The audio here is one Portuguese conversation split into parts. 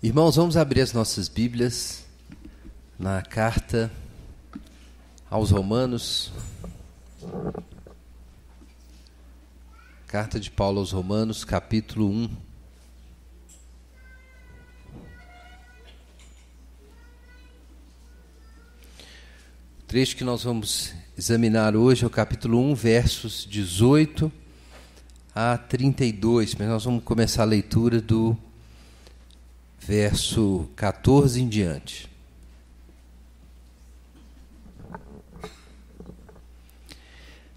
Irmãos, vamos abrir as nossas Bíblias na carta aos Romanos. Carta de Paulo aos Romanos, capítulo 1. O trecho que nós vamos examinar hoje é o capítulo 1, versos 18 a 32, mas nós vamos começar a leitura do verso 14 em diante.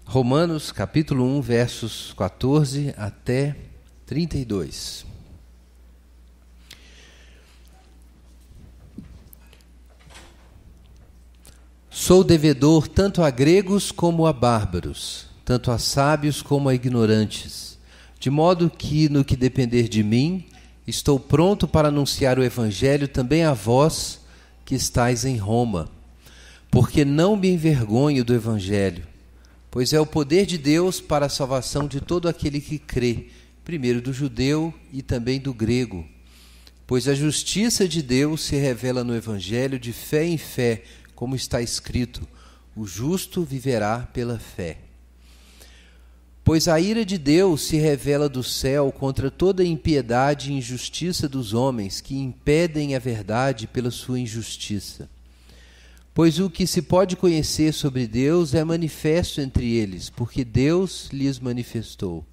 Romanos, capítulo 1, versos 14 até 32. Sou devedor tanto a gregos como a bárbaros, tanto a sábios como a ignorantes, de modo que, no que depender de mim, estou pronto para anunciar o Evangelho também a vós que estáis em Roma, porque não me envergonho do Evangelho, pois é o poder de Deus para a salvação de todo aquele que crê, primeiro do judeu e também do grego. Pois a justiça de Deus se revela no Evangelho de fé em fé, como está escrito, o justo viverá pela fé. Pois a ira de Deus se revela do céu contra toda a impiedade e injustiça dos homens que impedem a verdade pela sua injustiça. Pois o que se pode conhecer sobre Deus é manifesto entre eles, porque Deus lhes manifestou.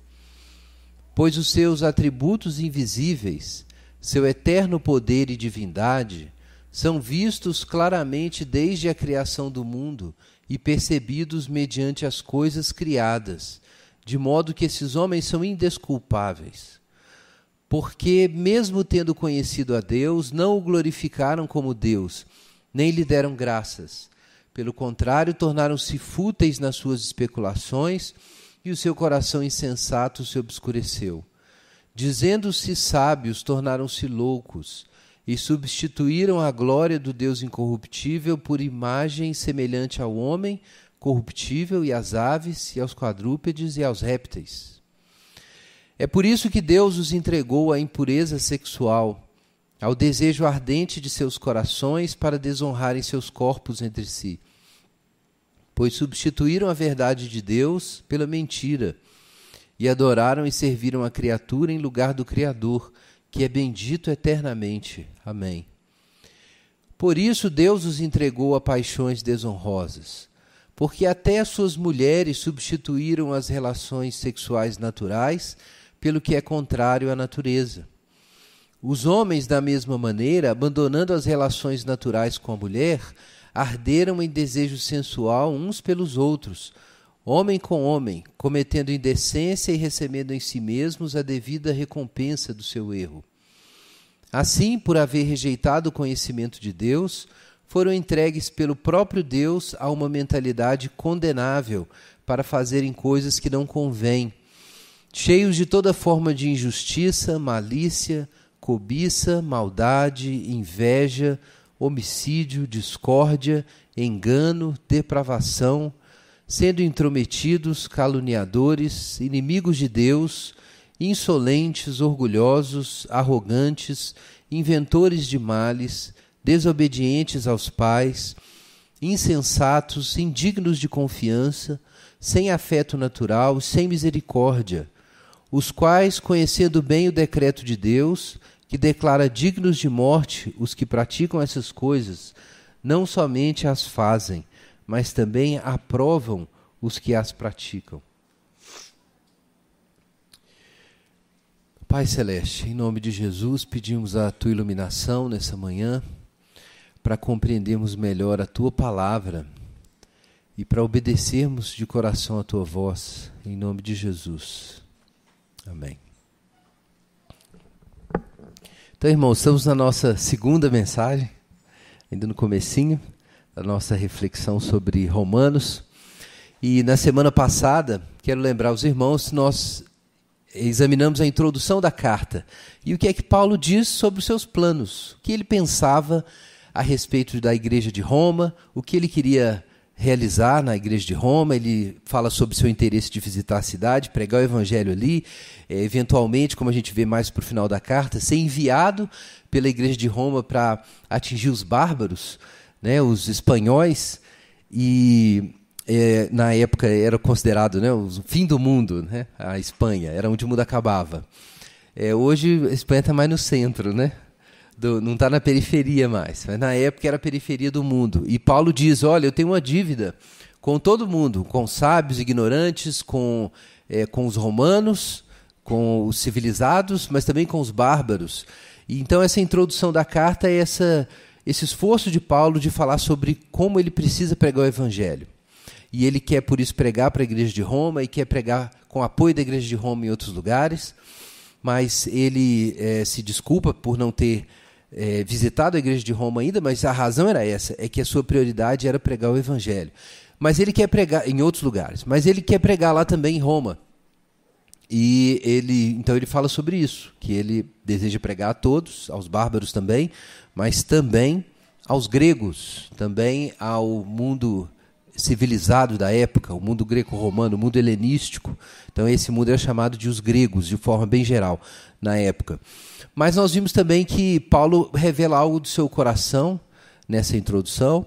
Pois os seus atributos invisíveis, seu eterno poder e divindade, são vistos claramente desde a criação do mundo e percebidos mediante as coisas criadas, de modo que esses homens são indesculpáveis. Porque, mesmo tendo conhecido a Deus, não o glorificaram como Deus, nem lhe deram graças. Pelo contrário, tornaram-se fúteis nas suas especulações, e o seu coração insensato se obscureceu. Dizendo-se sábios, tornaram-se loucos, e substituíram a glória do Deus incorruptível por imagem semelhante ao homem corruptível, e às aves, e aos quadrúpedes, e aos répteis. É por isso que Deus os entregou à impureza sexual, ao desejo ardente de seus corações, para desonrarem seus corpos entre si. Pois substituíram a verdade de Deus pela mentira, e adoraram e serviram a criatura em lugar do Criador, que é bendito eternamente. Amém. Por isso Deus os entregou a paixões desonrosas, porque até as suas mulheres substituíram as relações sexuais naturais pelo que é contrário à natureza. Os homens, da mesma maneira, abandonando as relações naturais com a mulher, arderam em desejo sensual uns pelos outros, homem com homem, cometendo indecência e recebendo em si mesmos a devida recompensa do seu erro. Assim, por haver rejeitado o conhecimento de Deus, foram entregues pelo próprio Deus a uma mentalidade condenável para fazerem coisas que não convêm, cheios de toda forma de injustiça, malícia, cobiça, maldade, inveja, homicídio, discórdia, engano, depravação, sendo intrometidos, caluniadores, inimigos de Deus, insolentes, orgulhosos, arrogantes, inventores de males, desobedientes aos pais, insensatos, indignos de confiança, sem afeto natural, sem misericórdia, os quais, conhecendo bem o decreto de Deus, que declara dignos de morte os que praticam essas coisas, não somente as fazem, mas também aprovam os que as praticam. Pai Celeste, em nome de Jesus, pedimos a Tua iluminação nessa manhã, para compreendermos melhor a Tua palavra e para obedecermos de coração a Tua voz, em nome de Jesus. Amém. Então, irmãos, estamos na nossa segunda mensagem, ainda no comecinho da nossa reflexão sobre Romanos. E na semana passada, quero lembrar os irmãos, nós examinamos a introdução da carta. E o que é que Paulo diz sobre os seus planos, o que ele pensava a respeito da igreja de Roma, o que ele queria realizar na igreja de Roma. Ele fala sobre seu interesse de visitar a cidade, pregar o evangelho ali, eventualmente, como a gente vê mais para o final da carta, ser enviado pela igreja de Roma para atingir os bárbaros, né, os espanhóis, e na época era considerado, né, o fim do mundo, né, a Espanha, era onde o mundo acabava. Hoje a Espanha está mais no centro, né? Não está na periferia mais, mas na época era a periferia do mundo. E Paulo diz, olha, eu tenho uma dívida com todo mundo, com sábios, ignorantes, com os romanos, com os civilizados, mas também com os bárbaros. E então essa introdução da carta é esse esforço de Paulo de falar sobre como ele precisa pregar o evangelho. E ele quer, por isso, pregar para a igreja de Roma e quer pregar com apoio da igreja de Roma em outros lugares, mas ele se desculpa por não ter visitado a igreja de Roma ainda, mas a razão era essa, é que a sua prioridade era pregar o evangelho. Mas ele quer pregar em outros lugares, mas ele quer pregar lá também em Roma. E então ele fala sobre isso, que ele deseja pregar a todos, aos bárbaros também, mas também aos gregos, também ao mundo civilizado da época, o mundo greco-romano, o mundo helenístico. Então esse mundo era chamado de os gregos, de forma bem geral, na época. Mas nós vimos também que Paulo revela algo do seu coração nessa introdução.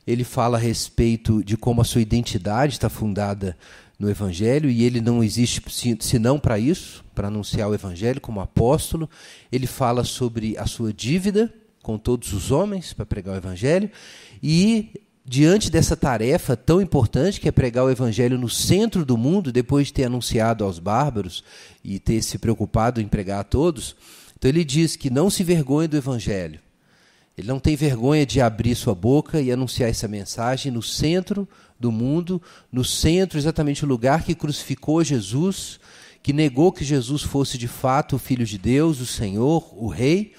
Ele fala a respeito de como a sua identidade está fundada no Evangelho, e ele não existe senão para isso, para anunciar o Evangelho como apóstolo. Ele fala sobre a sua dívida com todos os homens para pregar o Evangelho, e diante dessa tarefa tão importante, que é pregar o evangelho no centro do mundo, depois de ter anunciado aos bárbaros e ter se preocupado em pregar a todos, então ele diz que não se vergonhe do evangelho. Ele não tem vergonha de abrir sua boca e anunciar essa mensagem no centro do mundo, no centro, exatamente o lugar que crucificou Jesus, que negou que Jesus fosse de fato o Filho de Deus, o Senhor, o Rei.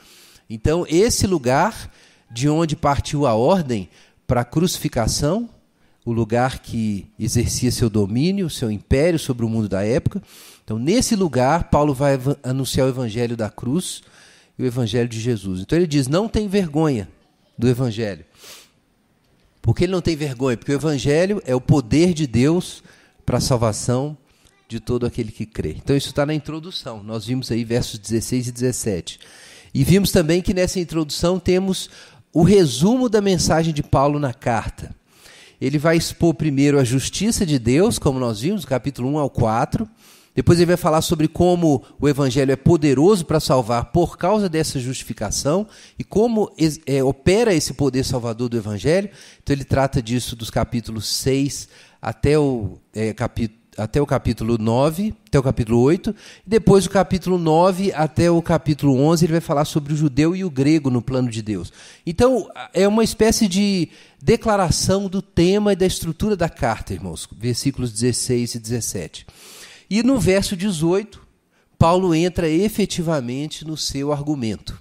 Então esse lugar de onde partiu a ordem para a crucificação, o lugar que exercia seu domínio, seu império sobre o mundo da época. Então, nesse lugar, Paulo vai anunciar o evangelho da cruz e o evangelho de Jesus. Então ele diz, não tem vergonha do evangelho. Por que ele não tem vergonha? Porque o evangelho é o poder de Deus para a salvação de todo aquele que crê. Então isso está na introdução. Nós vimos aí versos 16 e 17. E vimos também que nessa introdução temos o resumo da mensagem de Paulo na carta. Ele vai expor primeiro a justiça de Deus, como nós vimos, do capítulo 1 ao 4. Depois ele vai falar sobre como o evangelho é poderoso para salvar por causa dessa justificação e como opera esse poder salvador do evangelho. Então ele trata disso dos capítulos 6 até o capítulo 9, até o capítulo 8, e depois do capítulo 9 até o capítulo 11, ele vai falar sobre o judeu e o grego no plano de Deus. Então, é uma espécie de declaração do tema e da estrutura da carta, irmãos, versículos 16 e 17. E no verso 18, Paulo entra efetivamente no seu argumento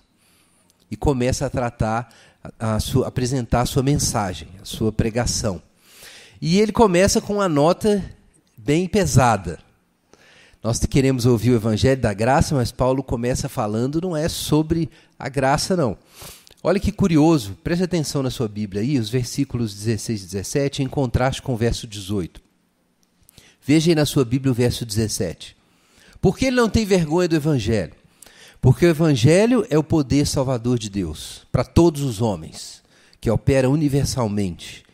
e começa a tratar, apresentar a sua mensagem, a sua pregação. E ele começa com uma nota bem pesada. Nós queremos ouvir o evangelho da graça, mas Paulo começa falando, não é sobre a graça, não. Olha que curioso, preste atenção na sua Bíblia aí, os versículos 16 e 17, em contraste com o verso 18. Veja aí na sua Bíblia o verso 17. Por que ele não tem vergonha do evangelho? Porque o evangelho é o poder salvador de Deus para todos os homens, que opera universalmente.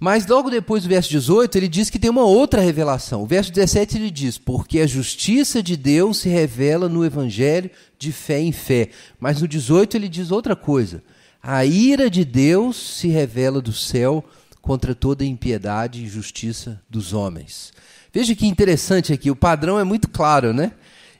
Mas logo depois do verso 18, ele diz que tem uma outra revelação. O verso 17 ele diz, porque a justiça de Deus se revela no evangelho de fé em fé. Mas no 18 ele diz outra coisa. A ira de Deus se revela do céu contra toda impiedade e injustiça dos homens. Veja que interessante aqui, o padrão é muito claro, né?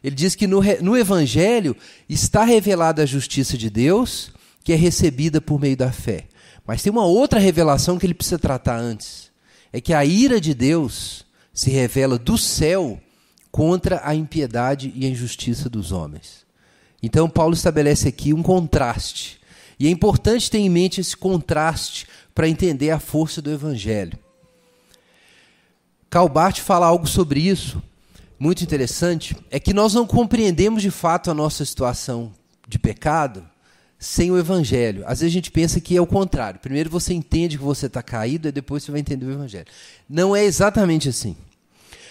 Ele diz que no evangelho está revelada a justiça de Deus, que é recebida por meio da fé. Mas tem uma outra revelação que ele precisa tratar antes. É que a ira de Deus se revela do céu contra a impiedade e a injustiça dos homens. Então Paulo estabelece aqui um contraste. E é importante ter em mente esse contraste para entender a força do evangelho. Karl Barth fala algo sobre isso, muito interessante, é que nós não compreendemos de fato a nossa situação de pecado sem o Evangelho. Às vezes a gente pensa que é o contrário. Primeiro você entende que você está caído, e depois você vai entender o Evangelho. Não é exatamente assim.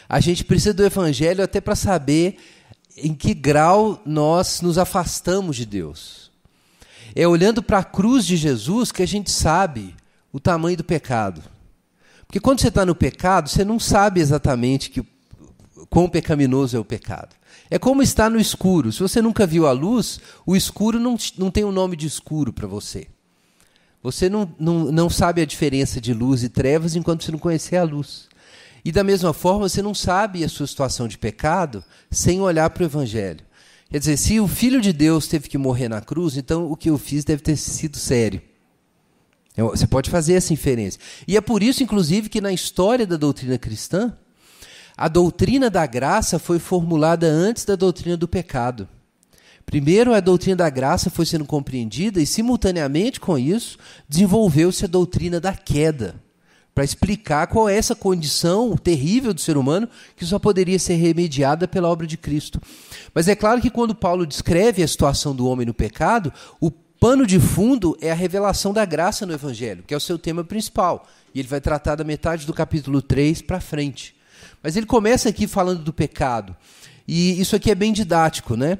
A gente precisa do Evangelho até para saber em que grau nós nos afastamos de Deus. É olhando para a cruz de Jesus que a gente sabe o tamanho do pecado. Porque quando você está no pecado, você não sabe exatamente quão pecaminoso é o pecado. É como estar no escuro. Se você nunca viu a luz, o escuro não tem um nome de escuro para você. Você não sabe a diferença de luz e trevas enquanto você não conhecer a luz. E da mesma forma, você não sabe a sua situação de pecado sem olhar para o Evangelho. Quer dizer, se o Filho de Deus teve que morrer na cruz, então o que eu fiz deve ter sido sério. Você pode fazer essa inferência. E é por isso, inclusive, que na história da doutrina cristã, a doutrina da graça foi formulada antes da doutrina do pecado. Primeiro, a doutrina da graça foi sendo compreendida e, simultaneamente com isso, desenvolveu-se a doutrina da queda, para explicar qual é essa condição terrível do ser humano que só poderia ser remediada pela obra de Cristo. Mas é claro que quando Paulo descreve a situação do homem no pecado, o pano de fundo é a revelação da graça no Evangelho, que é o seu tema principal. E ele vai tratar da metade do capítulo 3 para frente. Mas ele começa aqui falando do pecado. E isso aqui é bem didático, né?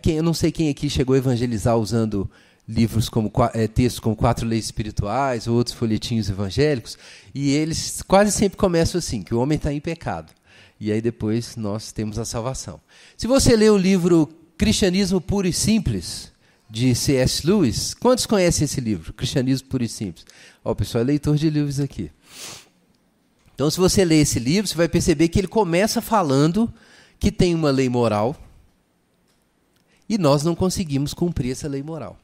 Eu não sei quem aqui chegou a evangelizar usando livros como textos como 4 Leis Espirituais ou outros folhetinhos evangélicos. E eles quase sempre começam assim, que o homem está em pecado. E aí depois nós temos a salvação. Se você ler o livro Cristianismo Puro e Simples, de C.S. Lewis. Quantos conhecem esse livro? Cristianismo Puro e Simples. O pessoal é leitor de livros aqui. Então, se você ler esse livro, você vai perceber que ele começa falando que tem uma lei moral e nós não conseguimos cumprir essa lei moral.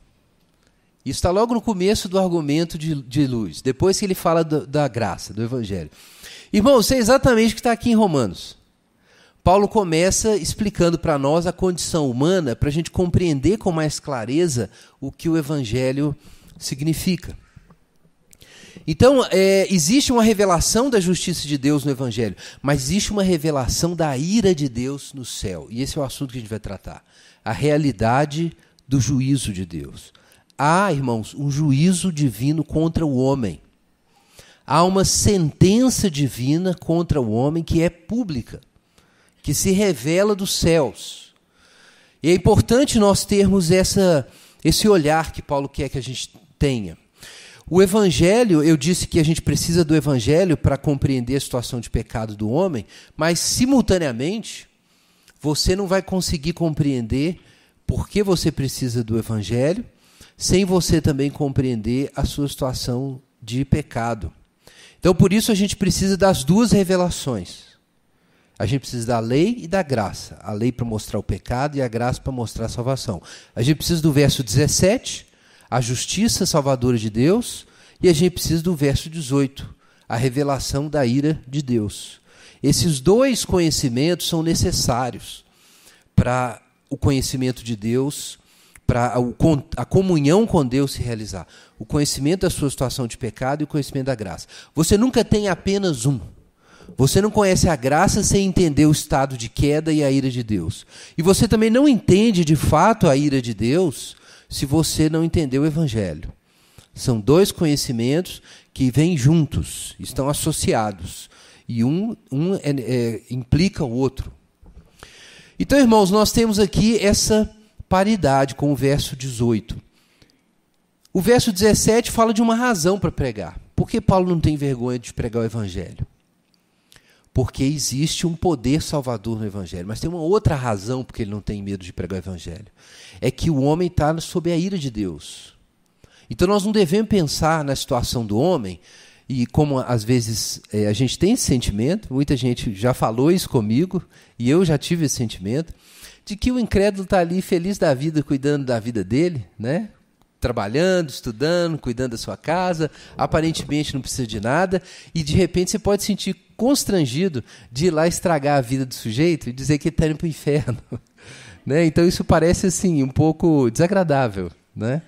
Isso está logo no começo do argumento de Lewis, depois que ele fala da graça, do Evangelho. Irmãos, isso é exatamente o que está aqui em Romanos. Paulo começa explicando para nós a condição humana para a gente compreender com mais clareza o que o Evangelho significa. Então, existe uma revelação da justiça de Deus no Evangelho, mas existe uma revelação da ira de Deus no céu. E esse é o assunto que a gente vai tratar. A realidade do juízo de Deus. Há, irmãos, um juízo divino contra o homem. Há uma sentença divina contra o homem que é pública, que se revela dos céus. E é importante nós termos esse olhar que Paulo quer que a gente tenha. O Evangelho, eu disse que a gente precisa do Evangelho para compreender a situação de pecado do homem, mas, simultaneamente, você não vai conseguir compreender por que você precisa do Evangelho, sem você também compreender a sua situação de pecado. Então, por isso, a gente precisa das duas revelações. A gente precisa da lei e da graça. A lei para mostrar o pecado e a graça para mostrar a salvação. A gente precisa do verso 17, a justiça salvadora de Deus, e a gente precisa do verso 18, a revelação da ira de Deus. Esses dois conhecimentos são necessários para o conhecimento de Deus, para a comunhão com Deus se realizar. O conhecimento da sua situação de pecado e o conhecimento da graça. Você nunca tem apenas um. Você não conhece a graça sem entender o estado de queda e a ira de Deus. E você também não entende de fato a ira de Deus se você não entender o Evangelho. São dois conhecimentos que vêm juntos, estão associados. E um implica o outro. Então, irmãos, nós temos aqui essa paridade com o verso 18. O verso 17 fala de uma razão para pregar. Por que Paulo não tem vergonha de pregar o Evangelho? Porque existe um poder salvador no Evangelho. Mas tem uma outra razão porque ele não tem medo de pregar o Evangelho. É que o homem está sob a ira de Deus. Então nós não devemos pensar na situação do homem, e como às vezes a gente tem esse sentimento, muita gente já falou isso comigo, e eu já tive esse sentimento, de que o incrédulo está ali feliz da vida, cuidando da vida dele, né? Trabalhando, estudando, cuidando da sua casa, aparentemente não precisa de nada, e de repente você pode se sentir constrangido de ir lá estragar a vida do sujeito e dizer que ele está indo para o inferno. Né? Então isso parece assim, um pouco desagradável. Né?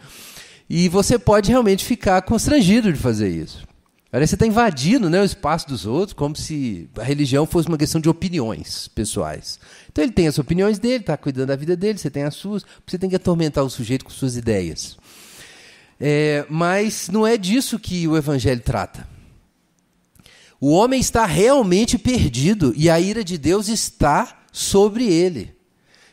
E você pode realmente ficar constrangido de fazer isso. Parece que você está invadindo, né, o espaço dos outros, como se a religião fosse uma questão de opiniões pessoais. Então ele tem as opiniões dele, está cuidando da vida dele, você tem as suas, você tem que atormentar o sujeito com suas ideias. Mas não é disso que o Evangelho trata. O homem está realmente perdido e a ira de Deus está sobre ele.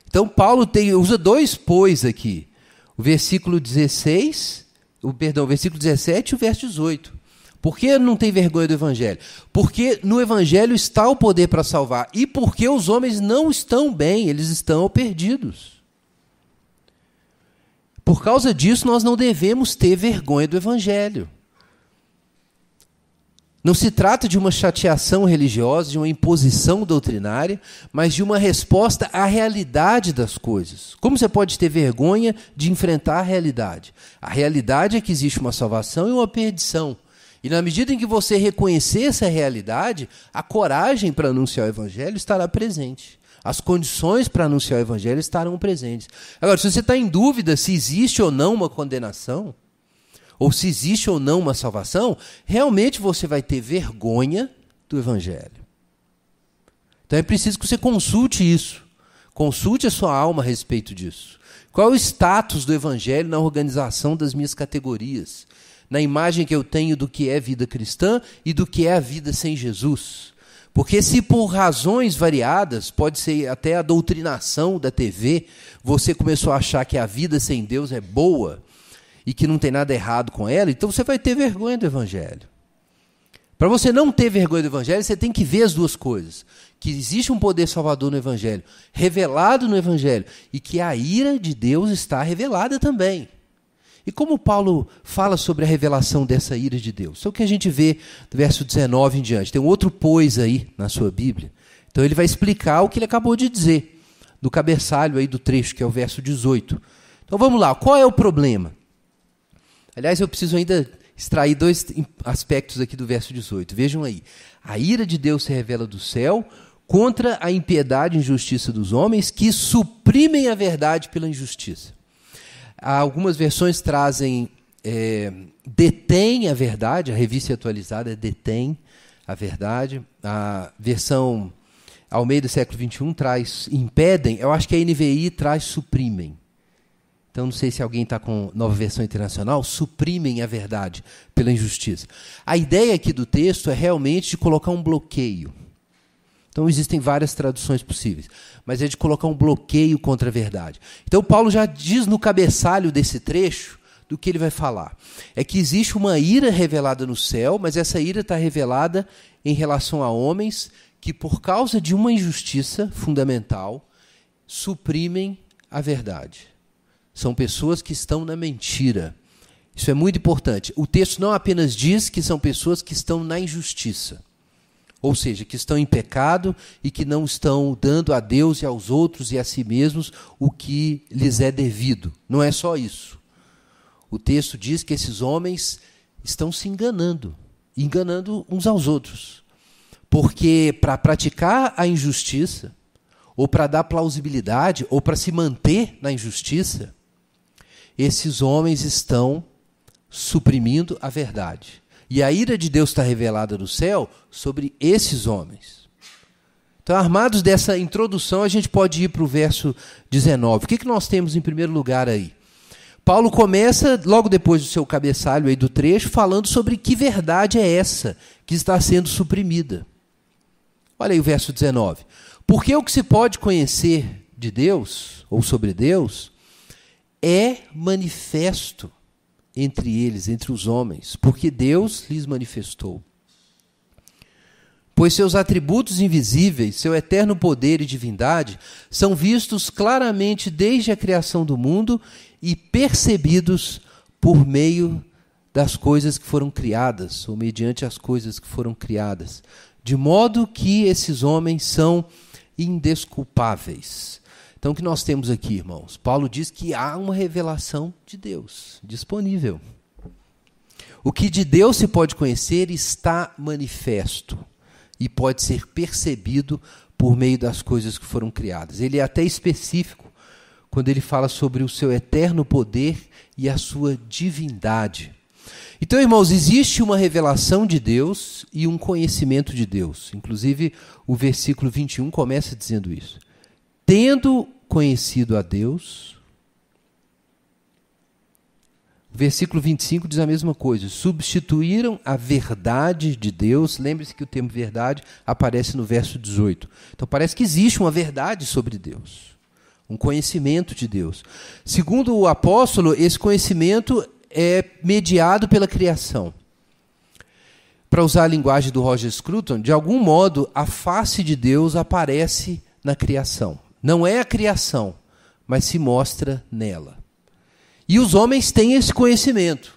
Então Paulo usa dois pois aqui. O versículo 17 e o verso 18. Por que não tem vergonha do Evangelho? Porque no Evangelho está o poder para salvar. E porque os homens não estão bem, eles estão perdidos. Por causa disso, nós não devemos ter vergonha do Evangelho. Não se trata de uma chateação religiosa, de uma imposição doutrinária, mas de uma resposta à realidade das coisas. Como você pode ter vergonha de enfrentar a realidade? A realidade é que existe uma salvação e uma perdição. E na medida em que você reconhecer essa realidade, a coragem para anunciar o Evangelho estará presente. As condições para anunciar o Evangelho estarão presentes. Agora, se você está em dúvida se existe ou não uma condenação, ou se existe ou não uma salvação, realmente você vai ter vergonha do Evangelho. Então é preciso que você consulte isso. Consulte a sua alma a respeito disso. Qual é o status do Evangelho na organização das minhas categorias? Na imagem que eu tenho do que é vida cristã e do que é a vida sem Jesus. Porque se por razões variadas, pode ser até a doutrinação da TV, você começou a achar que a vida sem Deus é boa e que não tem nada errado com ela, então você vai ter vergonha do Evangelho. Para você não ter vergonha do Evangelho, você tem que ver as duas coisas. Que existe um poder salvador no Evangelho, revelado no Evangelho, e que a ira de Deus está revelada também. E como Paulo fala sobre a revelação dessa ira de Deus? Isso é o que a gente vê do verso 19 em diante. Tem um outro pois aí na sua Bíblia. Então ele vai explicar o que ele acabou de dizer, do cabeçalho aí do trecho, que é o verso 18. Então vamos lá, qual é o problema? Aliás, eu preciso ainda extrair dois aspectos aqui do verso 18. Vejam aí. A ira de Deus se revela do céu contra a impiedade e injustiça dos homens que suprimem a verdade pela injustiça. Algumas versões trazem detém a verdade, a revista atualizada detém a verdade. A versão Almeida século XXI traz impedem, eu acho que a NVI traz suprimem. Então não sei se alguém está com nova versão internacional, suprimem a verdade pela injustiça. A ideia aqui do texto é realmente de colocar um bloqueio. Então existem várias traduções possíveis, mas é de colocar um bloqueio contra a verdade. Então Paulo já diz no cabeçalho desse trecho do que ele vai falar. É que existe uma ira revelada no céu, mas essa ira está revelada em relação a homens que, por causa de uma injustiça fundamental, suprimem a verdade. São pessoas que estão na mentira. Isso é muito importante. O texto não apenas diz que são pessoas que estão na injustiça, ou seja, que estão em pecado e que não estão dando a Deus e aos outros e a si mesmos o que lhes é devido. Não é só isso. O texto diz que esses homens estão se enganando uns aos outros. Porque para praticar a injustiça, ou para dar plausibilidade, ou para se manter na injustiça, esses homens estão suprimindo a verdade. E a ira de Deus está revelada no céu sobre esses homens. Então, armados dessa introdução, a gente pode ir para o verso 19. O que nós temos em primeiro lugar aí? Paulo começa, logo depois do seu cabeçalho aí do trecho, falando sobre que verdade é essa que está sendo suprimida. Olha aí o verso 19. Porque o que se pode conhecer de Deus, ou sobre Deus, é manifesto entre eles, entre os homens, porque Deus lhes manifestou. Pois seus atributos invisíveis, seu eterno poder e divindade, são vistos claramente desde a criação do mundo e percebidos por meio das coisas que foram criadas, ou mediante as coisas que foram criadas, de modo que esses homens são indesculpáveis. Então, o que nós temos aqui, irmãos? Paulo diz que há uma revelação de Deus disponível. O que de Deus se pode conhecer está manifesto e pode ser percebido por meio das coisas que foram criadas. Ele é até específico quando ele fala sobre o seu eterno poder e a sua divindade. Então, irmãos, existe uma revelação de Deus e um conhecimento de Deus. Inclusive, o versículo 21 começa dizendo isso. Tendo conhecido a Deus... O versículo 25 diz a mesma coisa. Substituíram a verdade de Deus. Lembre-se que o termo verdade aparece no verso 18. Então parece que existe uma verdade sobre Deus. Um conhecimento de Deus. Segundo o apóstolo, esse conhecimento é mediado pela criação. Para usar a linguagem do Roger Scruton, de algum modo a face de Deus aparece na criação. Não é a criação, mas se mostra nela. E os homens têm esse conhecimento.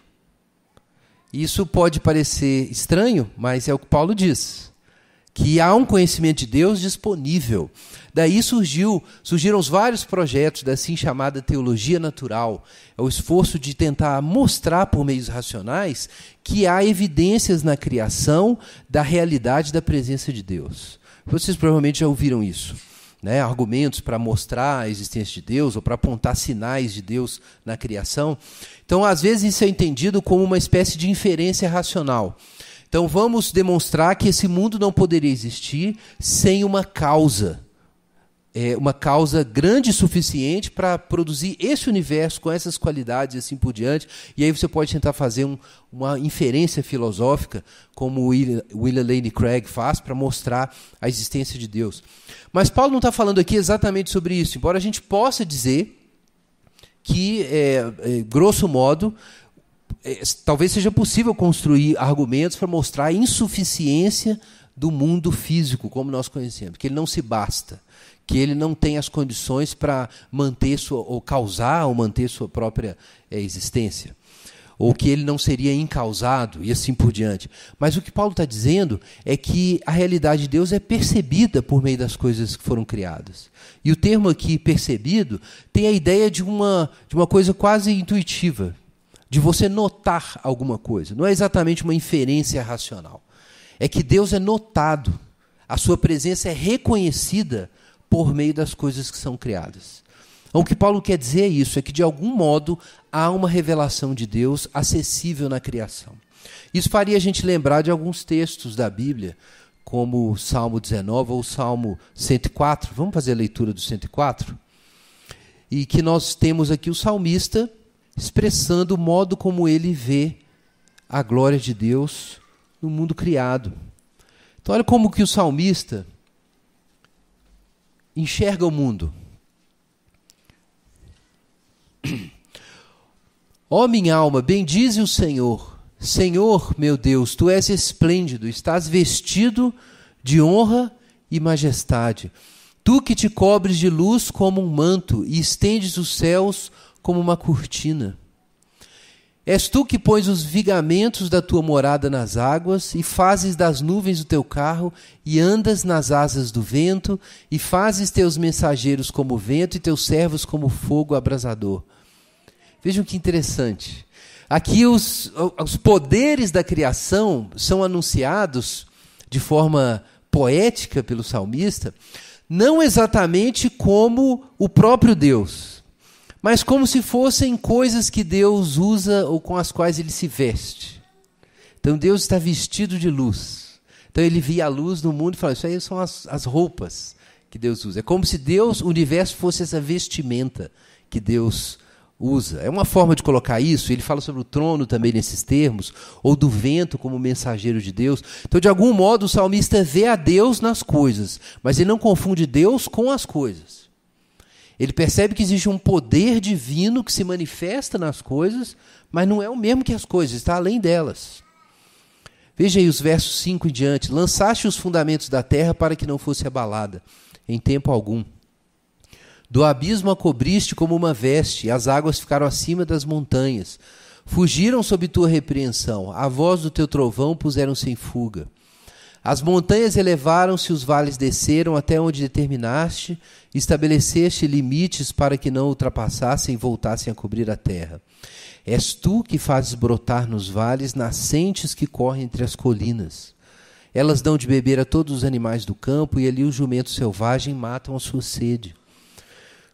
Isso pode parecer estranho, mas é o que Paulo diz. Que há um conhecimento de Deus disponível. Daí surgiram os vários projetos da assim chamada teologia natural. É o esforço de tentar mostrar por meios racionais que há evidências na criação da realidade da presença de Deus. Vocês provavelmente já ouviram isso. Né, argumentos para mostrar a existência de Deus ou para apontar sinais de Deus na criação. Então, às vezes, isso é entendido como uma espécie de inferência racional. Então, vamos demonstrar que esse mundo não poderia existir sem uma causa grande o suficiente para produzir esse universo com essas qualidades e assim por diante. E aí você pode tentar fazer uma inferência filosófica, como o William Lane Craig faz, para mostrar a existência de Deus. Mas Paulo não está falando aqui exatamente sobre isso, embora a gente possa dizer que, grosso modo, talvez seja possível construir argumentos para mostrar a insuficiência do mundo físico, como nós conhecemos, que ele não se basta, que ele não tem as condições para manter ou causar ou manter sua própria existência, ou que ele não seria incausado e assim por diante. Mas o que Paulo está dizendo é que a realidade de Deus é percebida por meio das coisas que foram criadas. E o termo aqui, percebido, tem a ideia de uma coisa quase intuitiva, de você notar alguma coisa. Não é exatamente uma inferência racional. É que Deus é notado, a sua presença é reconhecida por meio das coisas que são criadas. Então, o que Paulo quer dizer é isso, é que de algum modo há uma revelação de Deus acessível na criação. Isso faria a gente lembrar de alguns textos da Bíblia, como o Salmo 19 ou o Salmo 104. Vamos fazer a leitura do 104? E que nós temos aqui o salmista expressando o modo como ele vê a glória de Deus no mundo criado. Então, olha como que o salmista enxerga o mundo. Ó minha alma, bendize o Senhor. Senhor, meu Deus, tu és esplêndido, estás vestido de honra e majestade. Tu que te cobres de luz como um manto e estendes os céus como uma cortina. És tu que pões os vigamentos da tua morada nas águas e fazes das nuvens o teu carro e andas nas asas do vento e fazes teus mensageiros como vento e teus servos como fogo abrasador. Vejam que interessante. Aqui os poderes da criação são anunciados de forma poética pelo salmista, não exatamente como o próprio Deus, mas como se fossem coisas que Deus usa ou com as quais ele se veste. Então Deus está vestido de luz. Então ele via a luz no mundo e falava, isso aí são as roupas que Deus usa. É como se o universo fosse essa vestimenta que Deus usa. É uma forma de colocar isso. Ele fala sobre o trono também nesses termos, ou do vento como mensageiro de Deus. Então, de algum modo, o salmista vê a Deus nas coisas, mas ele não confunde Deus com as coisas. Ele percebe que existe um poder divino que se manifesta nas coisas, mas não é o mesmo que as coisas, está além delas. Veja aí os versos 5 em diante. Lançaste os fundamentos da terra para que não fosse abalada, em tempo algum. Do abismo a cobriste como uma veste, e as águas ficaram acima das montanhas. Fugiram sob tua repreensão, a voz do teu trovão puseram-se em fuga. As montanhas elevaram-se, os vales desceram até onde determinaste, estabeleceste limites para que não ultrapassassem e voltassem a cobrir a terra. És tu que fazes brotar nos vales nascentes que correm entre as colinas. Elas dão de beber a todos os animais do campo, e ali os jumentos selvagens matam a sua sede.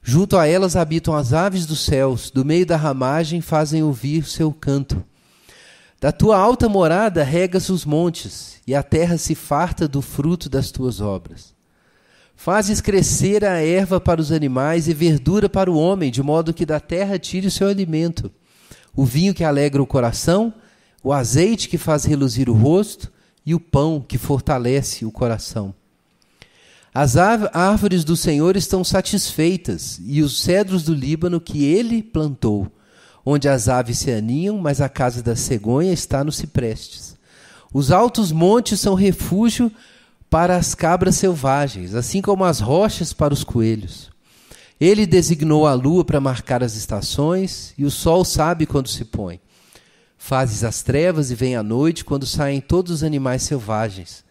Junto a elas habitam as aves dos céus, do meio da ramagem fazem ouvir seu canto. Da tua alta morada regas os montes, e a terra se farta do fruto das tuas obras. Fazes crescer a erva para os animais e verdura para o homem, de modo que da terra tire o seu alimento. O vinho que alegra o coração, o azeite que faz reluzir o rosto e o pão que fortalece o coração. As árvores do Senhor estão satisfeitas, e os cedros do Líbano que ele plantou, onde as aves se aninham, mas a casa da cegonha está nos ciprestes. Os altos montes são refúgio para as cabras selvagens, assim como as rochas para os coelhos. Ele designou a lua para marcar as estações, e o sol sabe quando se põe. Fazes as trevas e vem a noite, quando saem todos os animais selvagens.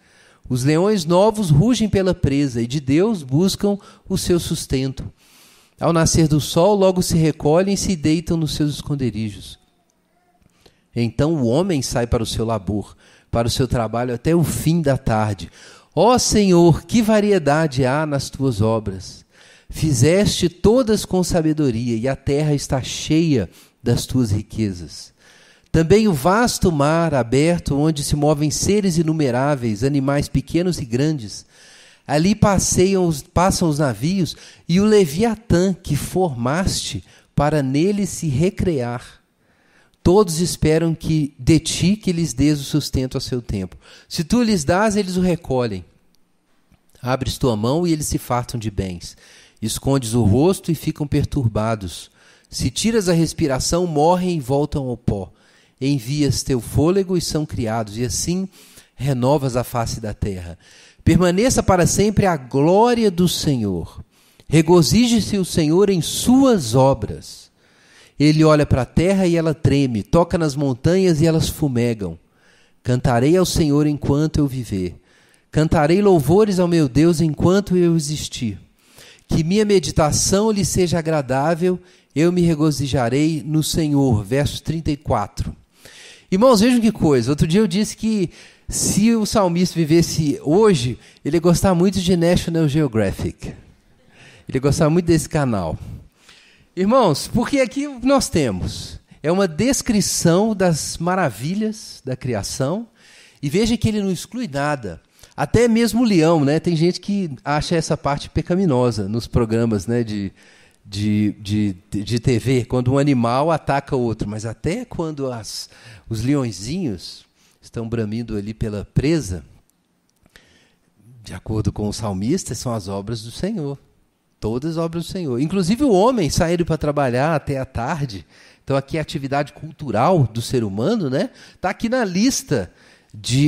Os leões novos rugem pela presa, e de Deus buscam o seu sustento. Ao nascer do sol, logo se recolhem e se deitam nos seus esconderijos. Então o homem sai para o seu labor, para o seu trabalho até o fim da tarde. Ó Senhor, que variedade há nas tuas obras! Fizeste todas com sabedoria, e a terra está cheia das tuas riquezas. Também o vasto mar aberto, onde se movem seres inumeráveis, animais pequenos e grandes. Ali passam os navios, e o Leviatã que formaste para nele se recrear. Todos esperam de ti que lhes dês o sustento a seu tempo. Se tu lhes dás, eles o recolhem. Abres tua mão e eles se fartam de bens. Escondes o rosto e ficam perturbados. Se tiras a respiração, morrem e voltam ao pó. Envias teu fôlego e são criados, e assim renovas a face da terra. Permaneça para sempre a glória do Senhor. Regozije-se o Senhor em suas obras. Ele olha para a terra e ela treme, toca nas montanhas e elas fumegam. Cantarei ao Senhor enquanto eu viver. Cantarei louvores ao meu Deus enquanto eu existir. Que minha meditação lhe seja agradável, eu me regozijarei no Senhor. Verso 34. Irmãos, vejam que coisa. Outro dia eu disse que se o salmista vivesse hoje, ele ia gostar muito de National Geographic. Ele ia gostar muito desse canal. Irmãos, porque aqui nós temos uma descrição das maravilhas da criação, e veja que ele não exclui nada. Até mesmo o leão, né? Tem gente que acha essa parte pecaminosa nos programas, né, de TV, quando um animal ataca o outro, mas até quando os leõezinhos estão bramindo ali pela presa, de acordo com o salmista, são as obras do Senhor. Todas as obras do Senhor. Inclusive o homem saindo para trabalhar até a tarde. Então aqui a atividade cultural do ser humano, né, está aqui na lista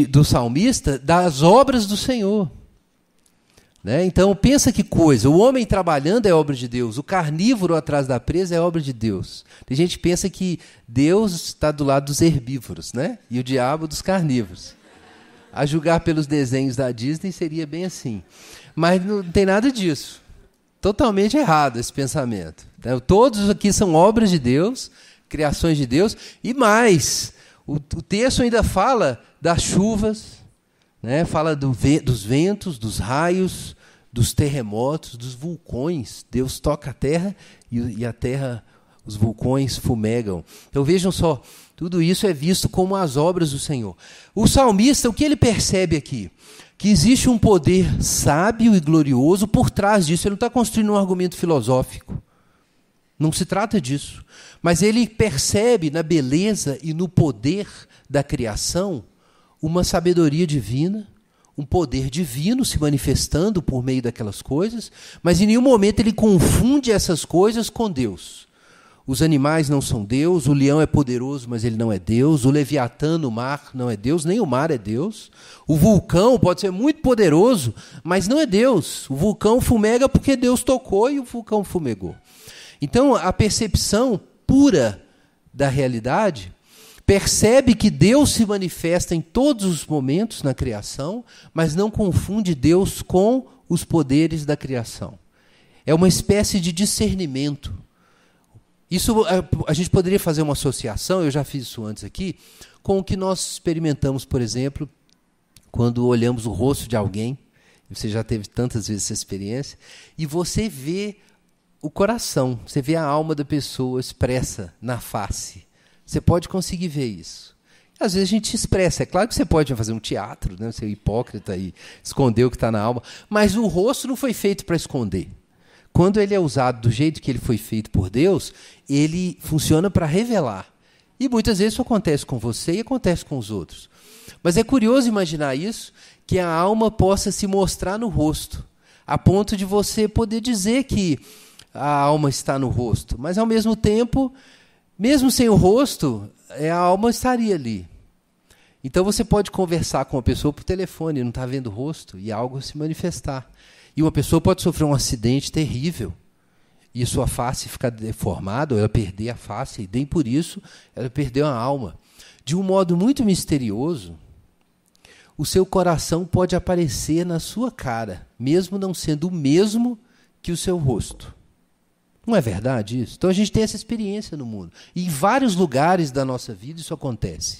do salmista das obras do Senhor. Né? Então pensa que coisa, o homem trabalhando é obra de Deus, o carnívoro atrás da presa é obra de Deus. Tem gente que pensa que Deus está do lado dos herbívoros, né? E o diabo dos carnívoros. A julgar pelos desenhos da Disney seria bem assim. Mas não tem nada disso. Totalmente errado esse pensamento. Todos aqui são obras de Deus, criações de Deus, e mais, o texto ainda fala das chuvas, né? Fala dos ventos, dos raios, dos terremotos, dos vulcões. Deus toca a terra e a terra, os vulcões fumegam. Então vejam só, tudo isso é visto como as obras do Senhor. O salmista, o que ele percebe aqui? Que existe um poder sábio e glorioso por trás disso. Ele não está construindo um argumento filosófico. Não se trata disso. Mas ele percebe na beleza e no poder da criação uma sabedoria divina, um poder divino se manifestando por meio daquelas coisas, mas em nenhum momento ele confunde essas coisas com Deus. Os animais não são Deus, o leão é poderoso, mas ele não é Deus, o Leviatã no mar não é Deus, nem o mar é Deus. O vulcão pode ser muito poderoso, mas não é Deus. O vulcão fumega porque Deus tocou e o vulcão fumegou. Então, a percepção pura da realidade percebe que Deus se manifesta em todos os momentos na criação, mas não confunde Deus com os poderes da criação. É uma espécie de discernimento. Isso a gente poderia fazer uma associação, eu já fiz isso antes aqui, com o que nós experimentamos, por exemplo, quando olhamos o rosto de alguém, você já teve tantas vezes essa experiência, e você vê o coração, você vê a alma da pessoa expressa na face. Você pode conseguir ver isso. Às vezes a gente expressa. É claro que você pode fazer um teatro, né? Ser hipócrita e esconder o que está na alma, mas o rosto não foi feito para esconder. Quando ele é usado do jeito que ele foi feito por Deus, ele funciona para revelar. E muitas vezes isso acontece com você e acontece com os outros. Mas é curioso imaginar isso, que a alma possa se mostrar no rosto, a ponto de você poder dizer que a alma está no rosto. Mas, ao mesmo tempo, mesmo sem o rosto, a alma estaria ali. Então, você pode conversar com uma pessoa por telefone, não está vendo o rosto, e algo se manifestar. E uma pessoa pode sofrer um acidente terrível, e sua face ficar deformada, ou ela perder a face, e nem por isso ela perdeu a alma. De um modo muito misterioso, o seu coração pode aparecer na sua cara, mesmo não sendo o mesmo que o seu rosto. Não é verdade isso? Então a gente tem essa experiência no mundo. E em vários lugares da nossa vida isso acontece.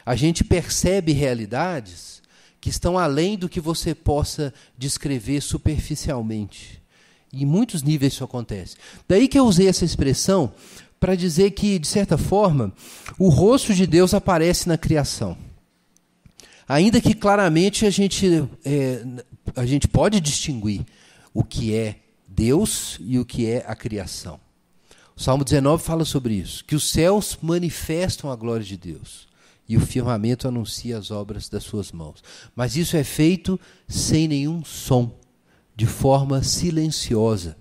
A gente percebe realidades que estão além do que você possa descrever superficialmente. Em muitos níveis isso acontece. Daí que eu usei essa expressão para dizer que, de certa forma, o rosto de Deus aparece na criação. Ainda que claramente a gente pode distinguir o que é Deus e o que é a criação. O Salmo 19 fala sobre isso, que os céus manifestam a glória de Deus e o firmamento anuncia as obras das suas mãos. Mas isso é feito sem nenhum som, de forma silenciosa.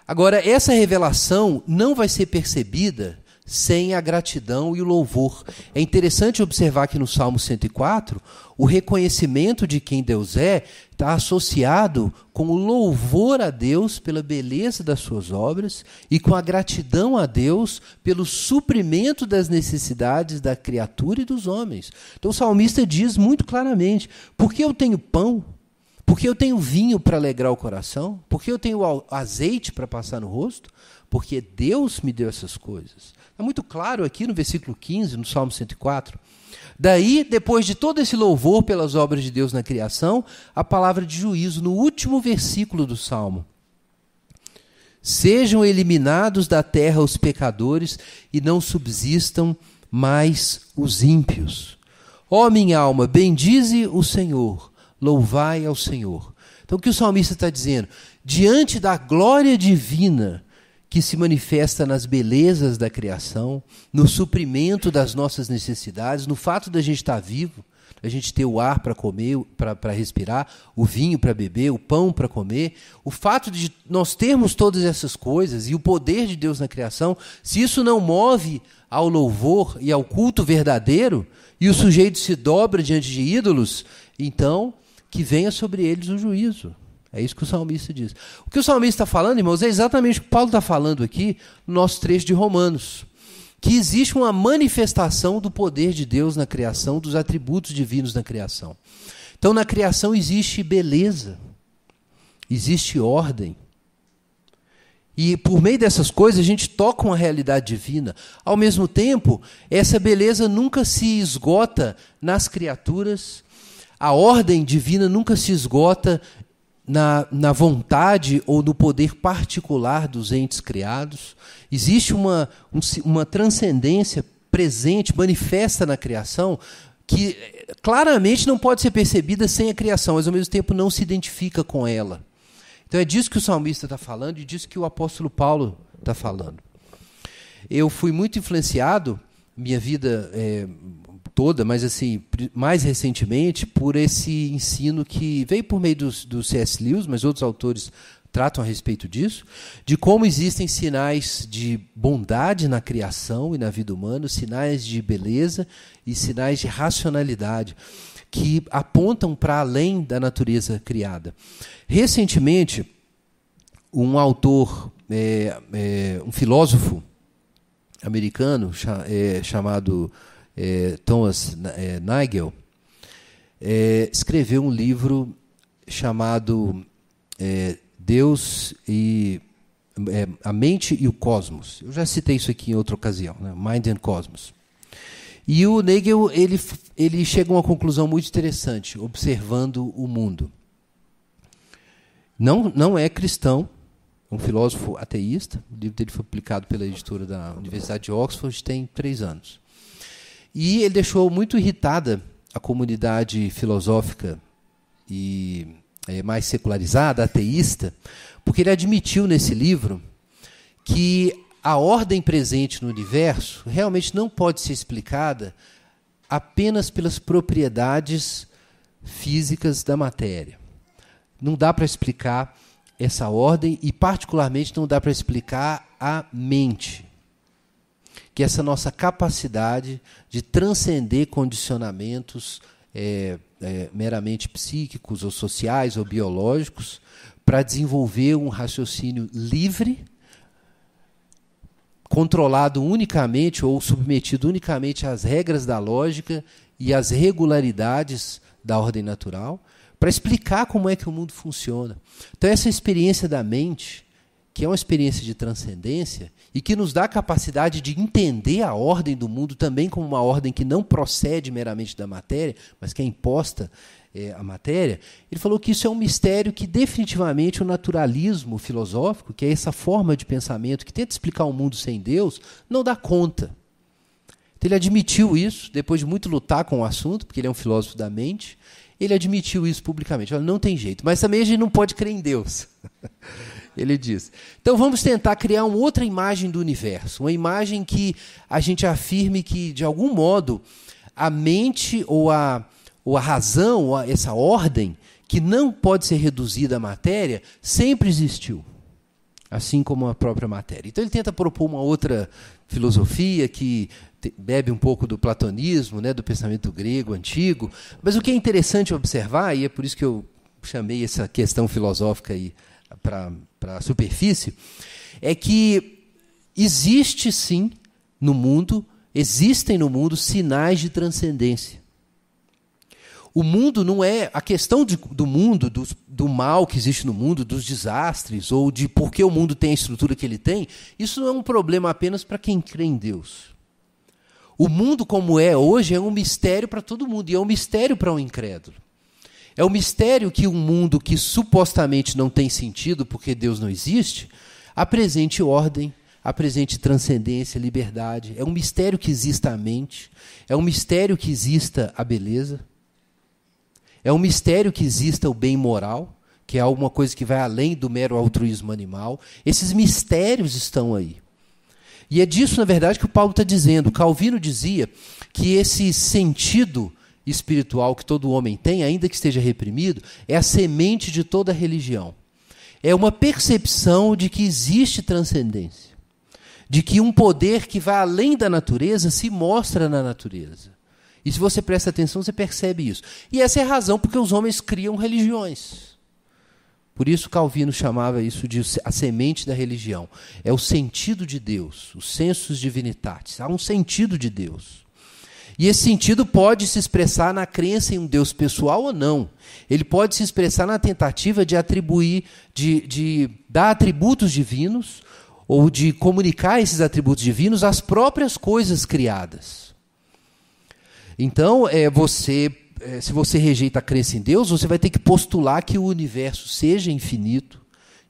Agora, essa revelação não vai ser percebida sem a gratidão e o louvor. É interessante observar que no Salmo 104, o reconhecimento de quem Deus está associado com o louvor a Deus pela beleza das suas obras e com a gratidão a Deus pelo suprimento das necessidades da criatura e dos homens. Então o salmista diz muito claramente, porque eu tenho pão, porque eu tenho vinho para alegrar o coração, porque eu tenho azeite para passar no rosto, porque Deus me deu essas coisas. É muito claro aqui no versículo 15, no Salmo 104. Daí, depois de todo esse louvor pelas obras de Deus na criação, a palavra de juízo no último versículo do Salmo. Sejam eliminados da terra os pecadores e não subsistam mais os ímpios. Ó minha alma, bendize o Senhor, louvai ao Senhor. Então o que o salmista está dizendo? Diante da glória divina que se manifesta nas belezas da criação, no suprimento das nossas necessidades, no fato da gente estar vivo, a gente ter o ar para comer, para respirar, o vinho para beber, o pão para comer, o fato de nós termos todas essas coisas e o poder de Deus na criação, se isso não move ao louvor e ao culto verdadeiro, e o sujeito se dobra diante de ídolos, então que venha sobre eles o juízo. É isso que o salmista diz. O que o salmista está falando, irmãos, é exatamente o que Paulo está falando aqui no nosso trecho de Romanos. Que existe uma manifestação do poder de Deus na criação, dos atributos divinos na criação. Então, na criação existe beleza, existe ordem. E por meio dessas coisas a gente toca uma realidade divina. Ao mesmo tempo, essa beleza nunca se esgota nas criaturas, a ordem divina nunca se esgota na vontade ou no poder particular dos entes criados. Existe uma transcendência presente, manifesta na criação, que claramente não pode ser percebida sem a criação, mas ao mesmo tempo não se identifica com ela. Então é disso que o salmista está falando e disso que o apóstolo Paulo está falando. Eu fui muito influenciado, minha vida toda, mas assim, mais recentemente, por esse ensino que veio por meio do C.S. Lewis, mas outros autores tratam a respeito disso, de como existem sinais de bondade na criação e na vida humana, sinais de beleza e sinais de racionalidade, que apontam para além da natureza criada. Recentemente, um autor, um filósofo americano chamado Thomas Nagel, escreveu um livro chamado Deus e a Mente e o Cosmos. Eu já citei isso aqui em outra ocasião, né? Mind and Cosmos. E o Nagel ele chega a uma conclusão muito interessante, observando o mundo. Não é cristão, é um filósofo ateísta. O livro dele foi publicado pela editora da Universidade de Oxford, tem 3 anos. E ele deixou muito irritada a comunidade filosófica e mais secularizada, ateísta, porque ele admitiu nesse livro que a ordem presente no universo realmente não pode ser explicada apenas pelas propriedades físicas da matéria. Não dá para explicar essa ordem e, particularmente, não dá para explicar a mente, que é essa nossa capacidade de transcender condicionamentos meramente psíquicos ou sociais ou biológicos para desenvolver um raciocínio livre, controlado unicamente ou submetido unicamente às regras da lógica e às regularidades da ordem natural, para explicar como é que o mundo funciona. Então, essa experiência da mente, que é uma experiência de transcendência e que nos dá a capacidade de entender a ordem do mundo também como uma ordem que não procede meramente da matéria, mas que é imposta à matéria, ele falou que isso é um mistério que definitivamente o naturalismo filosófico, que é essa forma de pensamento que tenta explicar o mundo sem Deus, não dá conta. Então, ele admitiu isso, depois de muito lutar com o assunto, porque ele é um filósofo da mente, ele admitiu isso publicamente. Olha, não tem jeito, mas também a gente não pode crer em Deus. Ele diz. Então vamos tentar criar uma outra imagem do universo, uma imagem que a gente afirme que, de algum modo, a mente ou a razão, ou essa ordem, que não pode ser reduzida à matéria, sempre existiu, assim como a própria matéria. Então ele tenta propor uma outra filosofia que bebe um pouco do platonismo, né, do pensamento grego antigo, mas o que é interessante observar, e é por isso que eu chamei essa questão filosófica aí para a superfície, é que existe sim no mundo, existem no mundo sinais de transcendência. O mundo não é a questão do mundo, do mal que existe no mundo, dos desastres, ou de por que o mundo tem a estrutura que ele tem, isso não é um problema apenas para quem crê em Deus. O mundo como é hoje é um mistério para todo mundo, e é um mistério para um incrédulo. É um mistério que um mundo que supostamente não tem sentido, porque Deus não existe, apresente ordem, apresente transcendência, liberdade. É um mistério que exista a mente, é um mistério que exista a beleza, é um mistério que exista o bem moral, que é alguma coisa que vai além do mero altruísmo animal. Esses mistérios estão aí. E é disso, na verdade, que o Paulo está dizendo. Calvino dizia que esse sentido espiritual que todo homem tem, ainda que esteja reprimido, é a semente de toda religião. É uma percepção de que existe transcendência, de que um poder que vai além da natureza se mostra na natureza. E se você presta atenção, você percebe isso. E essa é a razão porque os homens criam religiões. Por isso Calvino chamava isso de a semente da religião. É o sentido de Deus, os sensus divinitatis. Há um sentido de Deus. E esse sentido pode se expressar na crença em um Deus pessoal ou não. Ele pode se expressar na tentativa de atribuir, de dar atributos divinos ou de comunicar esses atributos divinos às próprias coisas criadas. Então, se você rejeita a crença em Deus, você vai ter que postular que o universo seja infinito,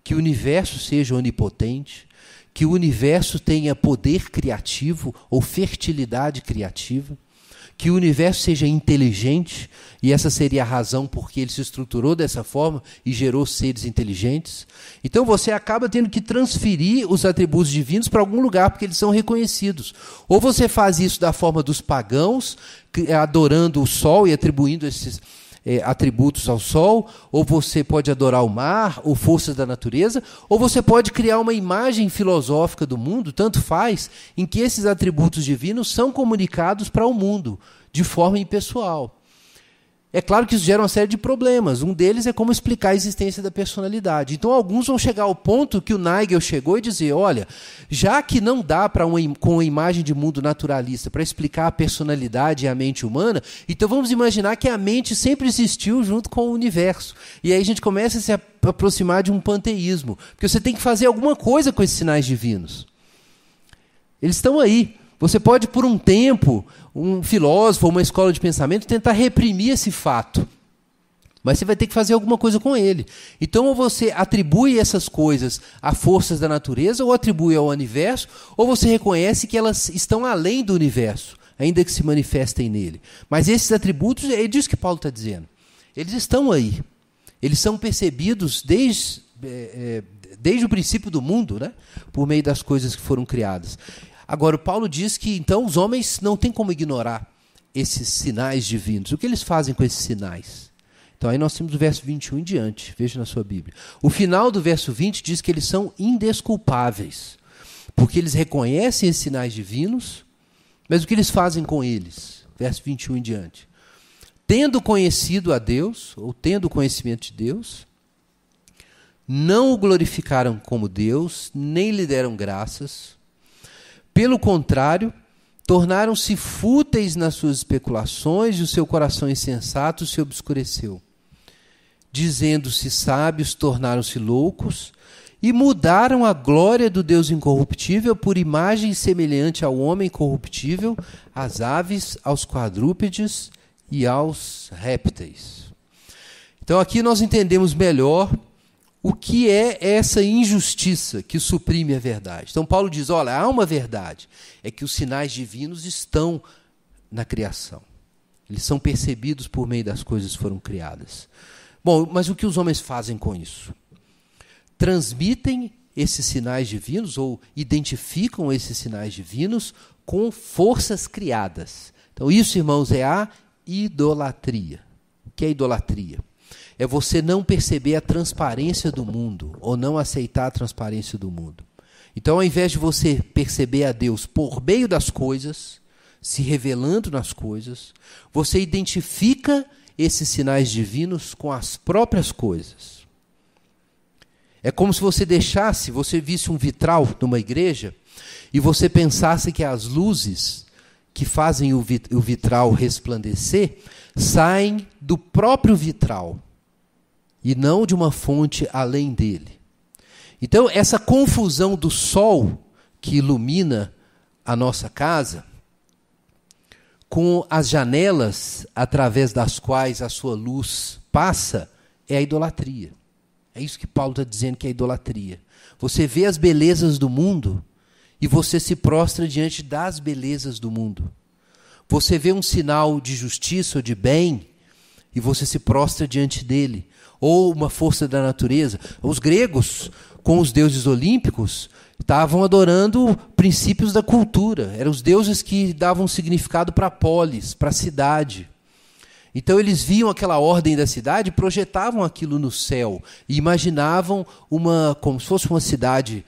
que o universo seja onipotente, que o universo tenha poder criativo ou fertilidade criativa, que o universo seja inteligente, e essa seria a razão por que ele se estruturou dessa forma e gerou seres inteligentes. Então você acaba tendo que transferir os atributos divinos para algum lugar, porque eles são reconhecidos. Ou você faz isso da forma dos pagãos, adorando o sol e atribuindo esses atributos ao sol, ou você pode adorar o mar, ou forças da natureza, ou você pode criar uma imagem filosófica do mundo, tanto faz, em que esses atributos divinos são comunicados para o mundo, de forma impessoal. É claro que isso gera uma série de problemas. Um deles é como explicar a existência da personalidade. Então, alguns vão chegar ao ponto que o Nagel chegou e dizer, olha, já que não dá com a imagem de mundo naturalista para explicar a personalidade e a mente humana, então vamos imaginar que a mente sempre existiu junto com o universo. E aí a gente começa a se aproximar de um panteísmo, porque você tem que fazer alguma coisa com esses sinais divinos. Eles estão aí. Você pode, por um tempo, um filósofo ou uma escola de pensamento, tentar reprimir esse fato. Mas você vai ter que fazer alguma coisa com ele. Então, ou você atribui essas coisas a forças da natureza, ou atribui ao universo, ou você reconhece que elas estão além do universo. ainda que se manifestem nele. Mas esses atributos, é disso que Paulo está dizendo. Eles estão aí. Eles são percebidos desde o princípio do mundo, né? Por meio das coisas que foram criadas. Agora, o Paulo diz que, então, os homens não têm como ignorar esses sinais divinos. O que eles fazem com esses sinais? Então, aí nós temos o verso 21 em diante. Veja na sua Bíblia. O final do verso 20 diz que eles são indesculpáveis, porque eles reconhecem esses sinais divinos, mas o que eles fazem com eles? Verso 21 em diante. Tendo conhecido a Deus, ou tendo conhecimento de Deus, não o glorificaram como Deus, nem lhe deram graças. Pelo contrário, tornaram-se fúteis nas suas especulações e o seu coração insensato se obscureceu. Dizendo-se sábios, tornaram-se loucos e mudaram a glória do Deus incorruptível por imagem semelhante ao homem corruptível, às aves, aos quadrúpedes e aos répteis. Então aqui nós entendemos melhor o que é essa injustiça que suprime a verdade. Então Paulo diz, olha, há uma verdade, é que os sinais divinos estão na criação. Eles são percebidos por meio das coisas que foram criadas. Bom, mas o que os homens fazem com isso? Transmitem esses sinais divinos ou identificam esses sinais divinos com forças criadas. Então isso, irmãos, é a idolatria. O que é idolatria? É você não perceber a transparência do mundo, ou não aceitar a transparência do mundo. Então, ao invés de você perceber a Deus por meio das coisas, se revelando nas coisas, você identifica esses sinais divinos com as próprias coisas. É como se você visse um vitral numa igreja, e você pensasse que as luzes que fazem o vitral resplandecer saem do próprio vitral, e não de uma fonte além dele. Então, essa confusão do sol que ilumina a nossa casa, com as janelas através das quais a sua luz passa, é a idolatria. É isso que Paulo está dizendo que é a idolatria. Você vê as belezas do mundo e você se prostra diante das belezas do mundo. Você vê um sinal de justiça ou de bem e você se prostra diante dele. Ou uma força da natureza. Os gregos, com os deuses olímpicos, estavam adorando princípios da cultura. Eram os deuses que davam significado para a polis, para a cidade. Então eles viam aquela ordem da cidade, projetavam aquilo no céu e imaginavam como se fosse uma cidade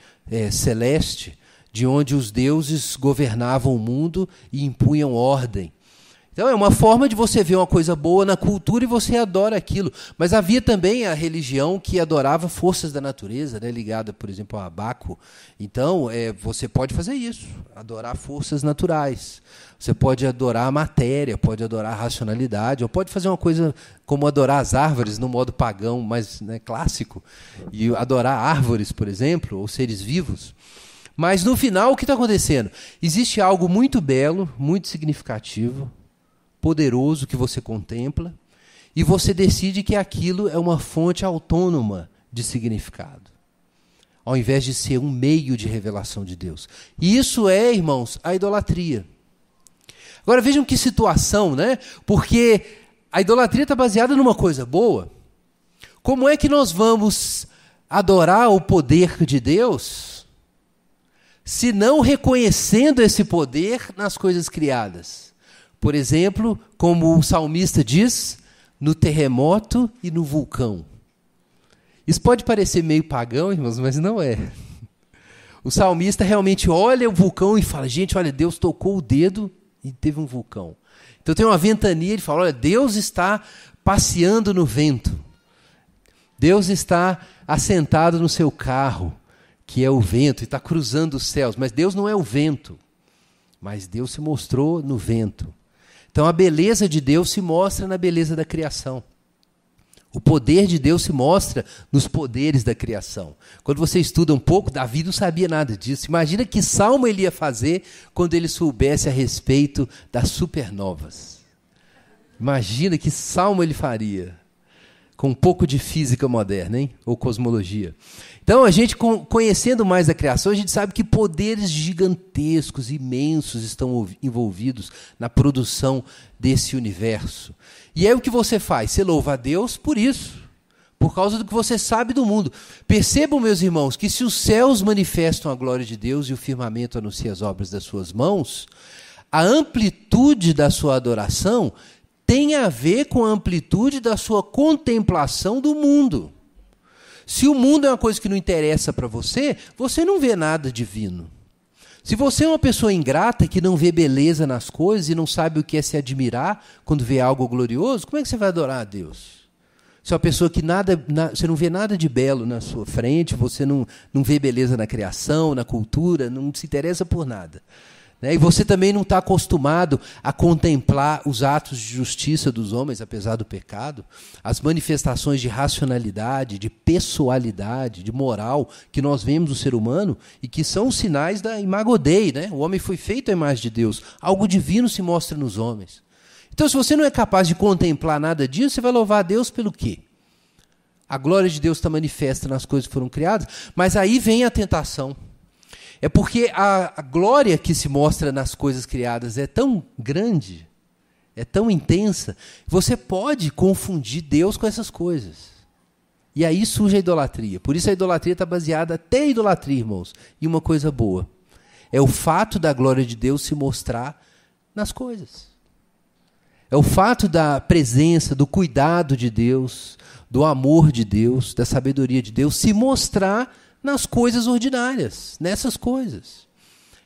celeste, de onde os deuses governavam o mundo e impunham ordem. Então é uma forma de você ver uma coisa boa na cultura e você adora aquilo. Mas havia também a religião que adorava forças da natureza, né, ligada, por exemplo, a Baco. Então você pode fazer isso, adorar forças naturais. Você pode adorar a matéria, pode adorar a racionalidade, ou pode fazer uma coisa como adorar as árvores no modo pagão, mais, né, clássico, e adorar árvores, por exemplo, ou seres vivos. Mas no final o que está acontecendo? Existe algo muito belo, muito significativo, poderoso que você contempla, e você decide que aquilo é uma fonte autônoma de significado, ao invés de ser um meio de revelação de Deus. E isso é, irmãos, a idolatria. Agora vejam que situação, né? Porque a idolatria está baseada numa coisa boa. Como é que nós vamos adorar o poder de Deus se não reconhecendo esse poder nas coisas criadas? Por exemplo, como o salmista diz, no terremoto e no vulcão. Isso pode parecer meio pagão, irmãos, mas não é. O salmista realmente olha o vulcão e fala, gente, olha, Deus tocou o dedo e teve um vulcão. Então tem uma ventania, ele fala, olha, Deus está passeando no vento. Deus está assentado no seu carro, que é o vento, e está cruzando os céus. Mas Deus não é o vento, mas Deus se mostrou no vento. Então a beleza de Deus se mostra na beleza da criação. O poder de Deus se mostra nos poderes da criação. Quando você estuda um pouco, Davi não sabia nada disso. Imagina que salmo ele ia fazer quando ele soubesse a respeito das supernovas. Imagina que salmo ele faria. com um pouco de física moderna, hein? Ou cosmologia. Então, a gente, conhecendo mais a criação, a gente sabe que poderes gigantescos, imensos, estão envolvidos na produção desse universo. E aí o que você faz? Você louva a Deus por isso, por causa do que você sabe do mundo. Percebam, meus irmãos, que se os céus manifestam a glória de Deus e o firmamento anuncia as obras das suas mãos, a amplitude da sua adoração tem a ver com a amplitude da sua contemplação do mundo. Se o mundo é uma coisa que não interessa para você, você não vê nada divino. Se você é uma pessoa ingrata que não vê beleza nas coisas e não sabe o que é se admirar quando vê algo glorioso, como é que você vai adorar a Deus? Se é uma pessoa que você não vê nada de belo na sua frente, você não vê beleza na criação, na cultura, não se interessa por nada. E você também não está acostumado a contemplar os atos de justiça dos homens, apesar do pecado, as manifestações de racionalidade, de pessoalidade, de moral que nós vemos no ser humano e que são os sinais da imago Dei, né? O homem foi feito à imagem de Deus. Algo divino se mostra nos homens. Então, se você não é capaz de contemplar nada disso, você vai louvar a Deus pelo quê? A glória de Deus está manifesta nas coisas que foram criadas, mas aí vem a tentação. É porque a glória que se mostra nas coisas criadas é tão grande, é tão intensa, você pode confundir Deus com essas coisas. E aí surge a idolatria. Por isso a idolatria está baseada, até a idolatria, irmãos, em uma coisa boa. É o fato da glória de Deus se mostrar nas coisas. É o fato da presença, do cuidado de Deus, do amor de Deus, da sabedoria de Deus se mostrar nas coisas ordinárias, nessas coisas.